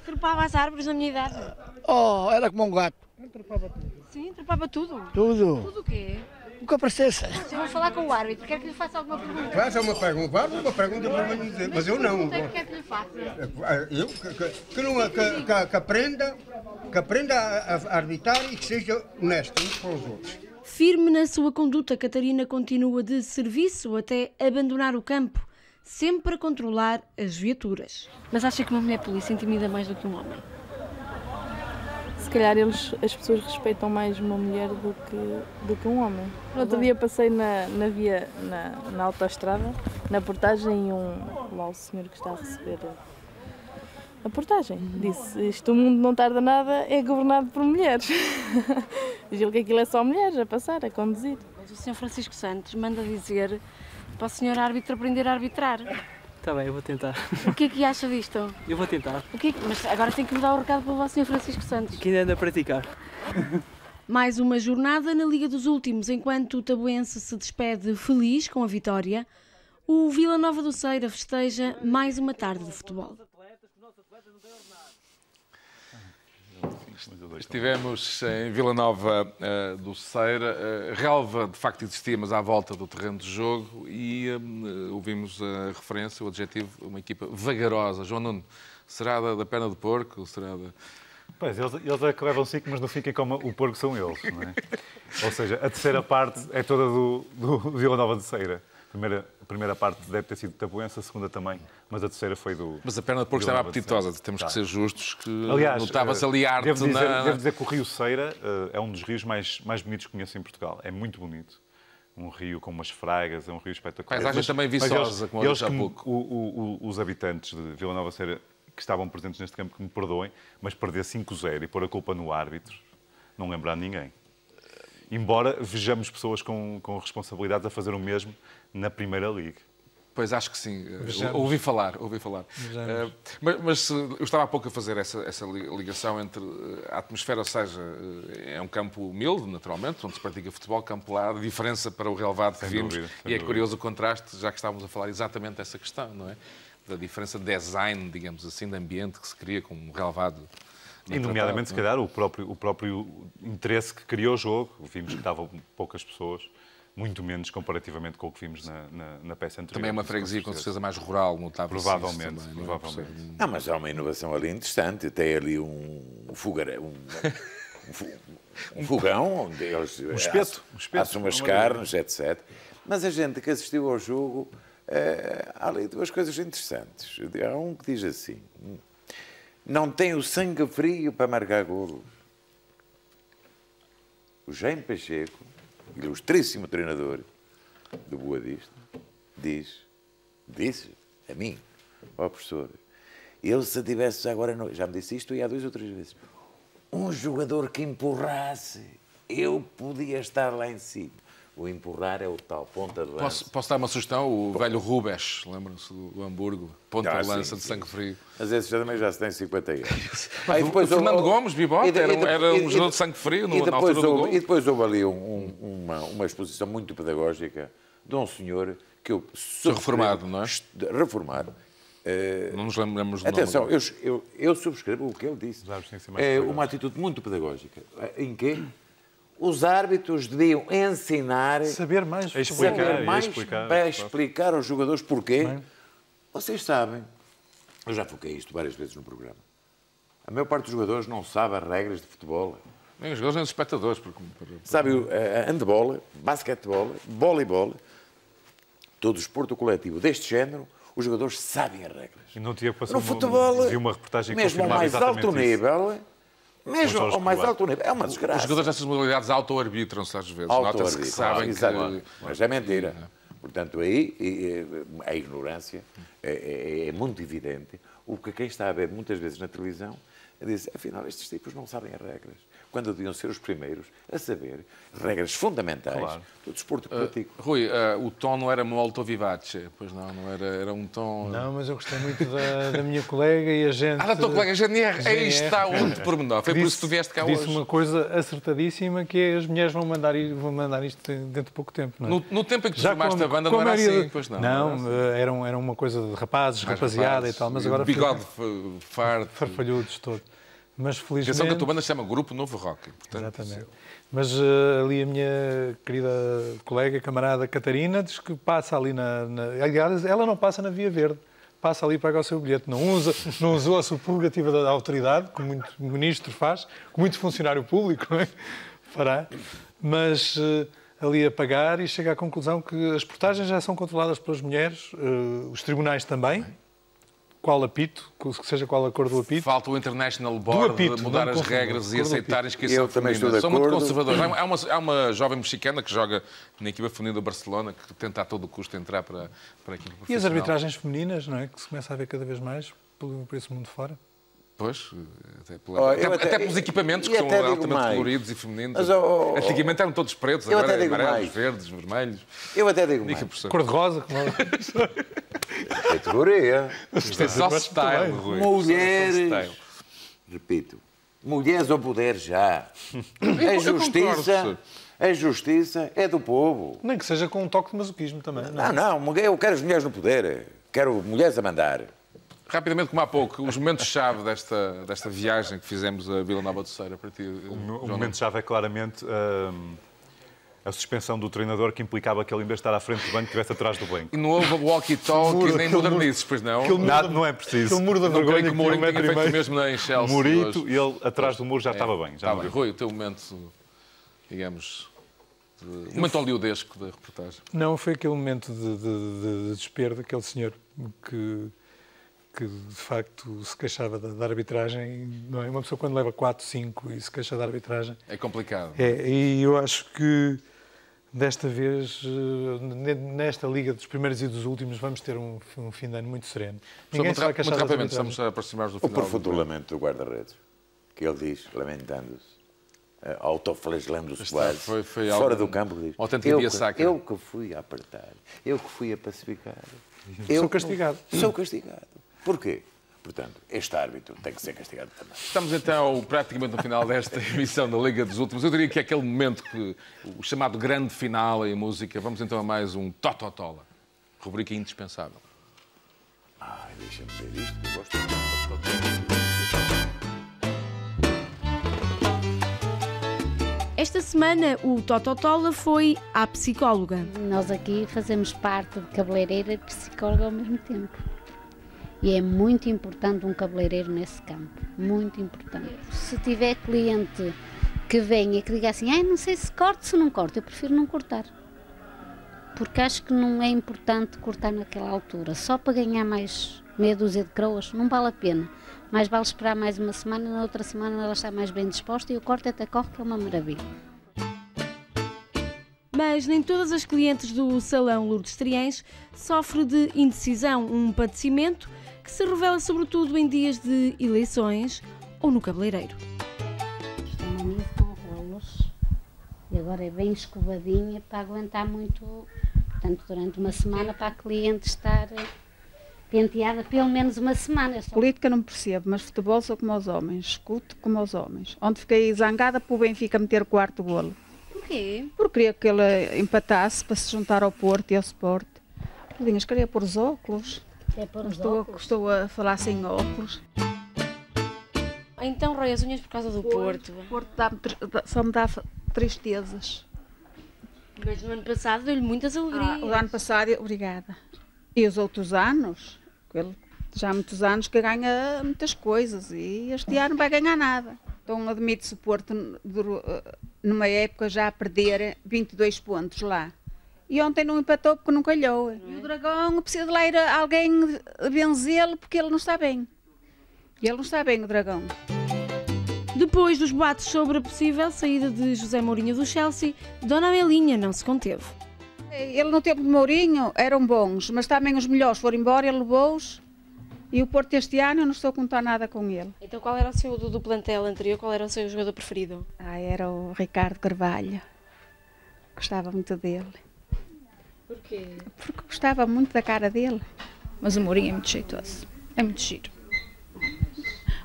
Trepava as árvores na minha idade. Oh, era como um gato. Trepava tudo? Sim, trepava tudo. Tudo? Tudo o quê? O que aparecesse. Se eu vou falar com o árbitro, quer que lhe faça alguma pergunta? Faça uma pergunta para mim dizer, mas eu não. O que quer que lhe faça? Eu que aprenda a arbitrar e que seja honesto uns para os outros. Firme na sua conduta, Catarina continua de serviço até abandonar o campo, sempre a controlar as viaturas. Mas acha que uma mulher polícia intimida mais do que um homem? Se calhar as pessoas respeitam mais uma mulher do que um homem. No outro dia passei na autoestrada, na portagem, e lá o senhor que está a receber a portagem disse: isto, o mundo não tarda nada, é governado por mulheres. Diz-lhe que aquilo é só mulheres a passar, a conduzir. Mas o senhor Francisco Santos manda dizer para o senhor árbitro aprender a arbitrar. Está bem, eu vou tentar. O que é que acha disto? Eu vou tentar. Mas agora tem que me dar o recado para o senhor Francisco Santos. Que ainda anda a praticar. Mais uma jornada na Liga dos Últimos, enquanto o tabuense se despede feliz com a vitória, o Vila Nova do Ceira festeja mais uma tarde de futebol. Estivemos em Vila Nova do Ceira. Relva, de facto, existia, mas à volta do terreno de jogo, e ouvimos a referência, o adjetivo, uma equipa vagarosa. João Nuno, será da perna de porco? Será da... Pois, eles é que levam 5, mas não fiquem como o porco são eles, não é? Ou seja, a terceira parte é toda do Vila Nova do Ceira. A primeira parte deve ter sido tabuense, a segunda também, mas a terceira foi do... Mas a perna de porco estava apetitosa, temos que ser justos, que aliás, notava-se ali arte devo dizer que o Rio Ceira é um dos rios mais bonitos que conheço em Portugal. É muito bonito. Um rio com umas fragas, é um rio espetacular. Paisagem também viçosa, como eu disse há pouco. Os habitantes de Vila Nova Ceira que estavam presentes neste campo, que me perdoem, mas perder 5-0 e pôr a culpa no árbitro, não lembrar ninguém. Embora vejamos pessoas com responsabilidades a fazer o mesmo na Primeira Liga. Pois, acho que sim. Ouvi falar. Mas eu estava há pouco a fazer essa ligação entre a atmosfera, ou seja, é um campo humilde, naturalmente, onde se pratica futebol, campo lá, a diferença para o relevado que vimos. E é curioso o contraste, já que estávamos a falar exatamente dessa questão, não é? Da diferença de design, digamos assim, de ambiente que se cria com um relevado. E, nomeadamente, se calhar, o próprio interesse que criou o jogo. Vimos que estavam poucas pessoas. Muito menos comparativamente com o que vimos na peça anterior. Também é uma freguesia com certeza mais rural, notável. Provavelmente. Não, mas há uma inovação ali interessante. Tem ali um fogão onde eles assam umas carnes, etc. Mas a gente que assistiu ao jogo, há ali duas coisas interessantes. Há um que diz assim: não tem o sangue frio para marcar golo. O Jaime Pacheco, ilustríssimo treinador do Boa Vista, disse a mim, ó professor, ele se tivesse agora, já me disse isto e há 2 ou 3 vezes, um jogador que empurrasse, eu podia estar lá em cima. O empurrar é o tal ponta de lança. Posso dar uma sugestão? O velho Rubens, lembram-se do Hamburgo, ponta de lança de sangue frio. Mas esse também já se tem 50 anos. O Fernando Gomes, Bibote, era um jogador de sangue frio na altura do gol. E depois houve ali uma exposição muito pedagógica de um senhor que eu... Reformado, não é? Reformado. Não nos lembramos do atenção, nome. eu subscrevo o que ele disse. É uma atitude muito pedagógica. Em que os árbitros deviam ensinar... Saber mais para explicar aos jogadores porquê. Vocês sabem, eu já foquei isto várias vezes no programa, a maior parte dos jogadores não sabe as regras de futebol. Nem os jogadores nem os espectadores. Sabe, handebol, basquetebol, voleibol, todo o esporte coletivo deste género, os jogadores sabem as regras. E não tinha no futebol, vi uma reportagem que mesmo ao mais alto nível... Mesmo ao mais alto nível. É uma desgraça. Os jogadores dessas modalidades auto-arbitram-se às vezes. Nota-se que sabem que... Mas é mentira. Portanto, aí a ignorância é muito evidente. O que quem está a ver muitas vezes na televisão diz, afinal, estes tipos não sabem as regras. Quando deviam ser os primeiros a saber regras fundamentais do desporto político. Rui, o tom não era molto vivace, pois não era um tom... Não, mas eu gostei muito da minha colega e a gente... da tua colega, a GNR, aí está outro pormenor. Foi por isso que tu vieste cá hoje. Disse uma coisa acertadíssima, que é as mulheres vão mandar isto dentro de pouco tempo. Não é? No tempo em que tu formaste a banda não era assim, pois não? Não, era uma coisa de rapazes, rapaziada e tal, mas agora... Bigode farto. Farfalhudos todo. Mas felizmente... Atenção que a tua banda se chama Grupo Novo Rock. Portanto, exatamente. Mas ali a minha querida colega, camarada Catarina, diz que passa ali aliás, ela não passa na Via Verde. Passa ali e paga o seu bilhete. Não usou a sua prerrogativa da autoridade, como muito ministro faz, como muito funcionário público, não é? Fará. Mas ali a pagar e chega à conclusão que as portagens já são controladas pelas mulheres, os tribunais também. Qual apito, seja qual a cor do apito. Falta o International Board mudar as regras e aceitar a inscrição feminina. São muito conservadores. Há uma jovem mexicana que joga na equipa feminina do Barcelona, que tenta a todo custo entrar para a equipa profissional. E as arbitragens femininas, não é? Que se começa a ver cada vez mais por esse mundo fora. Pois, até pelos equipamentos que são altamente coloridos e femininos. Antigamente eram todos pretos, agora é amarelos, verdes, vermelhos. Eu até digo mais. Cor-de-rosa. Categoria. Isto é só style, Rui. Mulheres, repito, mulheres ao poder já. A justiça é do povo. Nem que seja com um toque de masoquismo também. Não, eu quero as mulheres no poder. Quero mulheres a mandar. Rapidamente, como há pouco, os momentos-chave desta viagem que fizemos a Vila Nova de Ceira para ti. O momento-chave é claramente a suspensão do treinador, que implicava que ele, em vez de estar à frente do banco, estivesse atrás do banco. E não houve walkie-talkie nem modernices, pois não? Nada, não é preciso. Aquele muro da vergonha que o Mourinho tinha feito mesmo em Chelsea. Murito, e ele atrás do muro já estava bem. Rui, o teu momento, digamos, momento hollywoodesco da reportagem. Não, foi aquele momento de desespero daquele senhor que de facto se queixava da arbitragem. Não é? Uma pessoa quando leva 4, 5 e se queixa da arbitragem... É complicado. E eu acho que desta vez, nesta Liga dos primeiros e dos últimos, vamos ter um fim de ano muito sereno. Ninguém se vai queixar da arbitragem. Estamos a aproximar do final. O profundo lamento do guarda-redes, que ele diz, lamentando-se, autoflagelando-se quase, fora do campo, diz, eu que fui a apertar, eu que fui a pacificar, Sou castigado. Sou castigado. Porquê? Portanto, este árbitro tem que ser castigado também. Estamos então praticamente no final desta emissão da Liga dos Últimos. Eu diria que é aquele momento que o chamado grande final em música. Vamos então a mais um Tototola. Rubrica indispensável. Ai, deixa-me ver isto, que eu gosto muito. Esta semana o Tototola foi à psicóloga. Nós aqui fazemos parte de cabeleireira e psicóloga ao mesmo tempo. E é muito importante um cabeleireiro nesse campo, muito importante. Se tiver cliente que venha e que diga assim, não sei se corto, se não corto, eu prefiro não cortar. Porque acho que não é importante cortar naquela altura, só para ganhar mais meia dúzia de croas, não vale a pena. Mais vale esperar mais uma semana, na outra semana ela está mais bem disposta e o corte até corre, que é uma maravilha. Mas nem todas as clientes do Salão Lourdes Triães sofrem de indecisão, um padecimento que se revela sobretudo em dias de eleições ou no cabeleireiro. Isto é uma mesa com rolos e agora é bem escovadinha para aguentar muito, portanto, durante uma semana para a cliente estar penteada pelo menos uma semana. Política não percebo, mas futebol sou como os homens, escuto como os homens. Onde fiquei zangada para o Benfica meter o quarto golo. Porquê? Porque queria que ele empatasse para se juntar ao Porto e ao Sport. Podinhas, queria pôr os óculos. Estou a falar sem óculos. Então rói as unhas por causa do Porto. O Porto só me dá tristezas. Mas no ano passado deu-lhe muitas alegrias. O ano passado, obrigada. E os outros anos, ele já há muitos anos que ganha muitas coisas e este ano não vai ganhar nada. Então admite-se o Porto, numa época, já a perder 22 pontos lá. E ontem não empatou porque não calhou. E o Dragão precisa de lá ir alguém benzê-lo porque ele não está bem. E ele não está bem, o Dragão. Depois dos boatos sobre a possível saída de José Mourinho do Chelsea, Dona Amelinha não se conteve. Ele no tempo de Mourinho eram bons, mas também os melhores foram embora, ele levou-os. E o Porto este ano eu não estou a contar nada com ele. Então qual era o seu do plantel anterior, qual era o seu jogador preferido? Era o Ricardo Carvalho. Gostava muito dele. Porquê? Porque gostava muito da cara dele. Mas o Mourinho é muito jeitoso, é muito giro.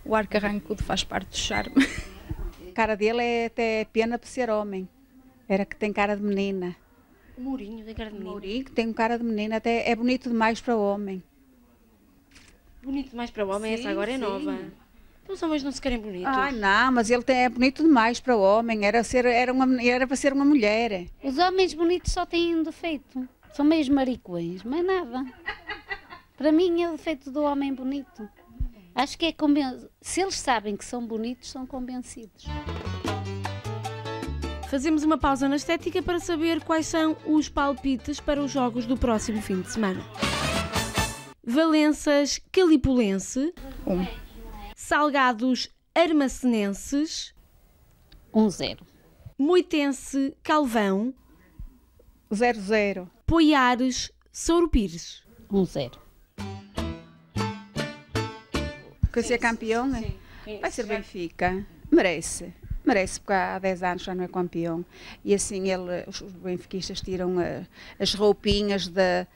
O ar carrancudo faz parte do charme. A cara dele é até pena por ser homem. Era que tem cara de menina. O Mourinho tem cara de menina? O Mourinho tem cara de menina, até é bonito demais para o homem. Bonito demais para o homem? Sim, essa agora é nova. Então os homens não se querem bonitos? Ai, não, mas ele é bonito demais para o homem, era para ser uma mulher. Os homens bonitos só têm um defeito, são meios maricões, mais nada. Para mim é o defeito do homem bonito. Acho que é se eles sabem que são bonitos, são convencidos. Fazemos uma pausa na estética para saber quais são os palpites para os jogos do próximo fim de semana. Valenças Calipulense. 1. Salgados Armacenenses. 1-0. Moitense Calvão. 0-0. Poiares Souro Pires. 1-0. Quer ser campeão? Sim. Vai ser Benfica. Merece. Merece, porque há 10 anos já não é campeão. E assim os benfiquistas tiram as roupinhas da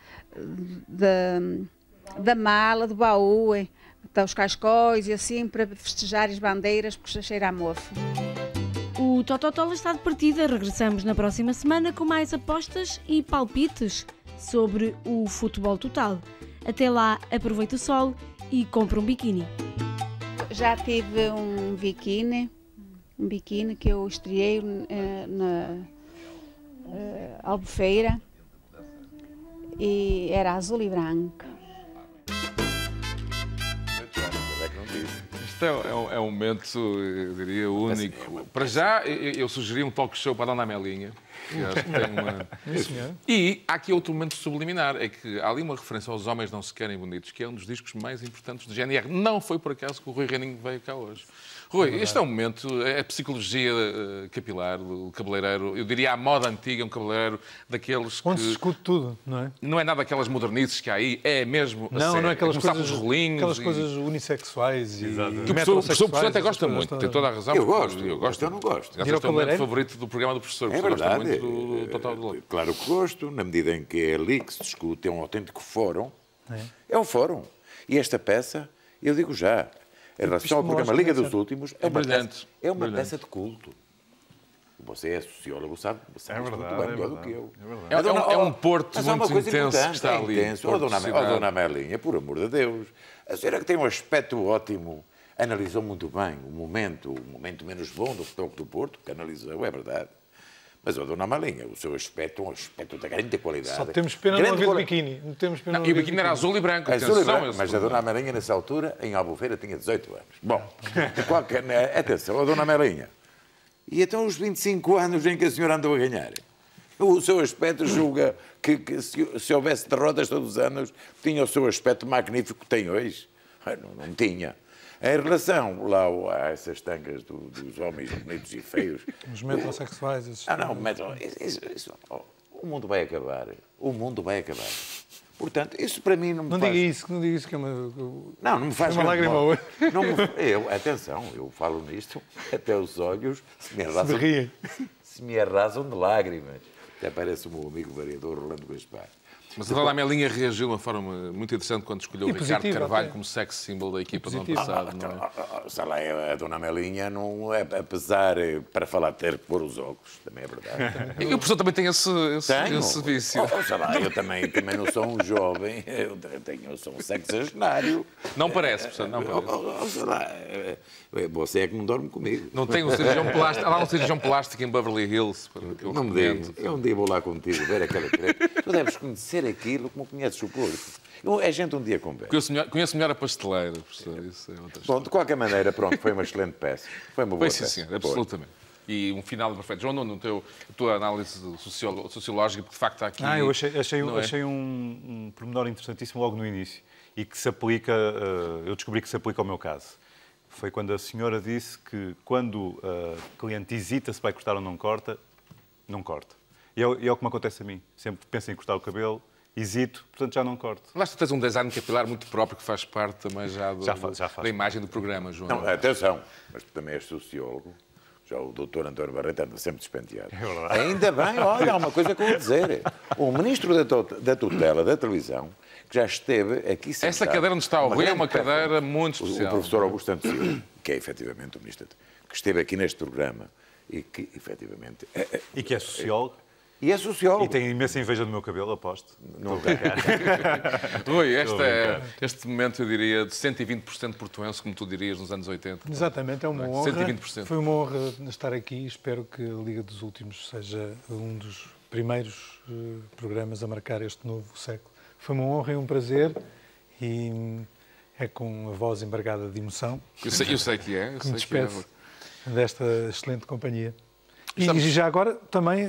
mala, do baú, os cascóis e assim, para festejar as bandeiras, porque já cheira a mofo. O Tototola está de partida. Regressamos na próxima semana com mais apostas e palpites sobre o futebol total. Até lá, aproveite o sol e compre um biquíni. Já tive um biquíni que eu estreiei na Albufeira e era azul e branco. Isto é um momento, eu diria, único. Para já, eu sugeri um talk show para a Dona Amelinha. Acho que tem uma... E há aqui outro momento subliminar, é que há ali uma referência aos Homens Não Se Querem Bonitos, que é um dos discos mais importantes do GNR. Não foi por acaso que o Rui Reininho veio cá hoje. Rui, este é um momento, é a psicologia capilar do cabeleireiro, eu diria a moda antiga, um cabeleireiro daqueles que... Onde se discute tudo, não é? Não é nada aquelas modernices que há aí, é mesmo... Não é aquelas coisas, rolinhos aquelas coisas unissexuais e que o professor até gosta muito, tem toda a razão. Eu não gosto. Este é o momento favorito do programa do professor. É verdade. Muito do Total. Claro que gosto, na medida em que é ali que se discute, é um autêntico fórum É o fórum. E esta peça, eu digo já, em relação ao programa Liga dos Últimos, é uma peça de culto. Você é sociólogo, sabe muito bem melhor do que eu. É um porto muito intenso que está ali. Dona Melinha, por amor de Deus, a senhora que tem um aspecto ótimo, analisou muito bem o momento menos bom do Futebol do Porto, que analisou, é verdade. Mas, Dona Melinha, o seu aspecto é um aspecto de grande qualidade. Só temos pena de não haver biquíni. E o biquíni era azul e branco. Mas a Dona Melinha, nessa altura, em Albufeira, tinha 18 anos. Bom, atenção, a Dona Melinha. E então os 25 anos em que a senhora andou a ganhar? O seu aspecto julga que se houvesse derrotas todos os anos, tinha o seu aspecto magnífico que tem hoje? Não tinha. Em relação lá a essas tangas dos homens bonitos e feios... Os metrosexuais... O mundo vai acabar. O mundo vai acabar. Portanto, isso para mim não me faz... Não diga isso que é uma... Não me faz... uma lágrima hoje. Atenção, eu falo nisto, até os olhos se me arrasam de lágrimas. Até parece o meu amigo vereador Rolando Gaspar. Mas a Dona Melinha reagiu de uma forma muito interessante quando escolheu o Ricardo Carvalho como sex symbol da equipa do ano passado, não é? A Dona Melinha não é, apesar, para falar, ter que pôr os óculos, também é verdade. E o professor também tem esse vício. Eu também não sou um jovem, eu sou um sexagenário. Não parece, professor, não parece. Você é que não dorme comigo. Não tem um cirurgião plástico, há lá um cirurgião plástico em Beverly Hills. Não me diga. Eu um dia vou lá contigo ver aquela creta. Tu deves conhecer aquilo como conheces o Porto. A gente um dia conversa. Conheço melhor a pasteleira, professor. Isso é outra Bom, de qualquer maneira, pronto, foi uma excelente peça. Foi uma boa peça. Sim, senhor, absolutamente. E um final perfeito. João, a tua análise sociológica, porque de facto está aqui... Eu achei um pormenor interessantíssimo logo no início e que se aplica, eu descobri que se aplica ao meu caso. Foi quando a senhora disse que quando a cliente hesita se vai cortar ou não corta, não corta. E é o que me acontece a mim. Sempre penso em cortar o cabelo, hesito, portanto já não corto. Lá tu tens um design capilar muito próprio que faz parte também já da imagem do programa, João. Não, atenção, mas tu também és sociólogo. Já o doutor António Barreto anda sempre despenteado. É verdade. Ainda bem, olha, há uma coisa que eu vou dizer. O ministro da tutela da televisão, que já esteve aqui sentado... Essa cadeira onde está o Rui é uma cadeira muito especial. O professor Augusto Santos Silva, que é efetivamente o ministro, que esteve aqui neste programa e que efetivamente... E que é sociólogo. E é sociólogo. E tem imensa inveja do meu cabelo, aposto. Não tem. Rui, este momento, eu diria, de 120% portuense, como tu dirias nos anos 80. Exatamente, é uma honra. 120%. Foi uma honra estar aqui. Espero que a Liga dos Últimos seja um dos primeiros programas a marcar este novo século. Foi uma honra e um prazer. E é com a voz embargada de emoção. Eu sei que é. Que me despeço desta excelente companhia. E já agora também,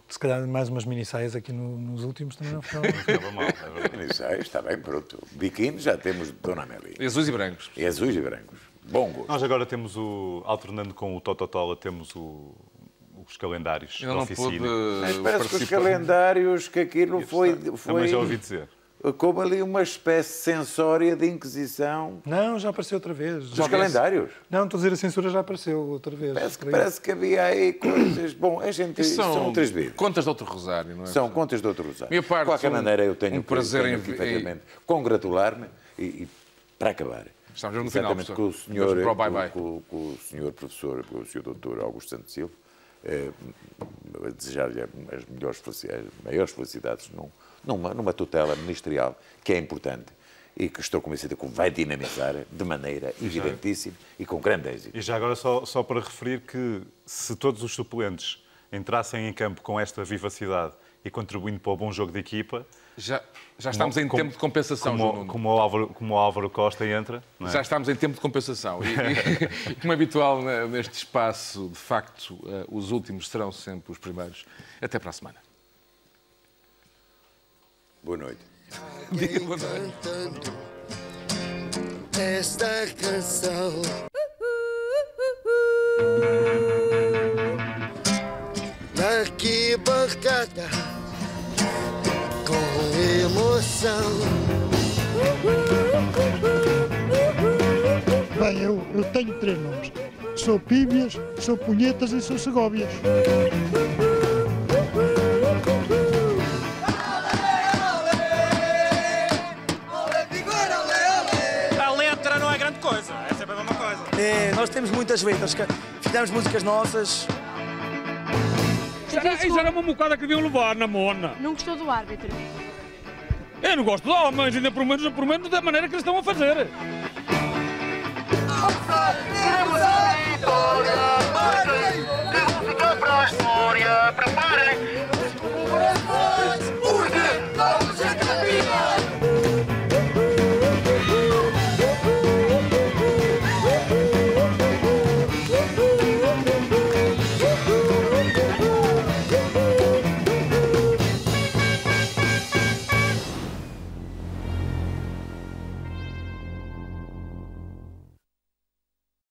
se calhar mais umas mini-saias aqui nos últimos também não ficava mal. Mini-saias, está bem, pronto. Biquíni já temos de Dona Amélia. E azuis e brancos. E azuis e brancos. Bom gosto. Nós agora temos alternando com o Tototola, temos os calendários da oficina. Parece que os calendários, que aquilo foi... Também já ouvi dizer. Como ali uma espécie sensória de inquisição. Não, já apareceu outra vez. Dos calendários? Não, estou a dizer, a censura já apareceu outra vez. Parece que havia aí coisas... Bom, a gente... São outras vidas. Contas de outro rosário, não é? São contas de outro rosário. De qualquer maneira, eu tenho prazer em efetivamente congratular-me e para acabar. Estamos no final, com o senhor professor, com o senhor doutor Augusto Santos Silva, desejar-lhe as maiores felicidades numa tutela ministerial que é importante e que estou convencido que vai dinamizar de maneira evidentíssima e com grande êxito. E já agora só para referir que se todos os suplentes entrassem em campo com esta vivacidade e contribuindo para o bom jogo de equipa... Já estamos em tempo de compensação, João Nuno. Como o Álvaro Costa entra... Não é? Já estamos em tempo de compensação. E como habitual neste espaço, de facto, os últimos serão sempre os primeiros. Até para a semana. Boa noite. Boa noite. Esta canção. Daqui barcada com emoção. Bem, eu tenho 3 nomes. Sou Píbias, sou Punhetas e sou Segóvias. Nós temos muitas letras, fizemos músicas nossas. Isso era uma mocada que deviam levar na mona. Não gostou do árbitro? Eu não gosto de homens, ainda por menos da maneira que eles estão a fazer.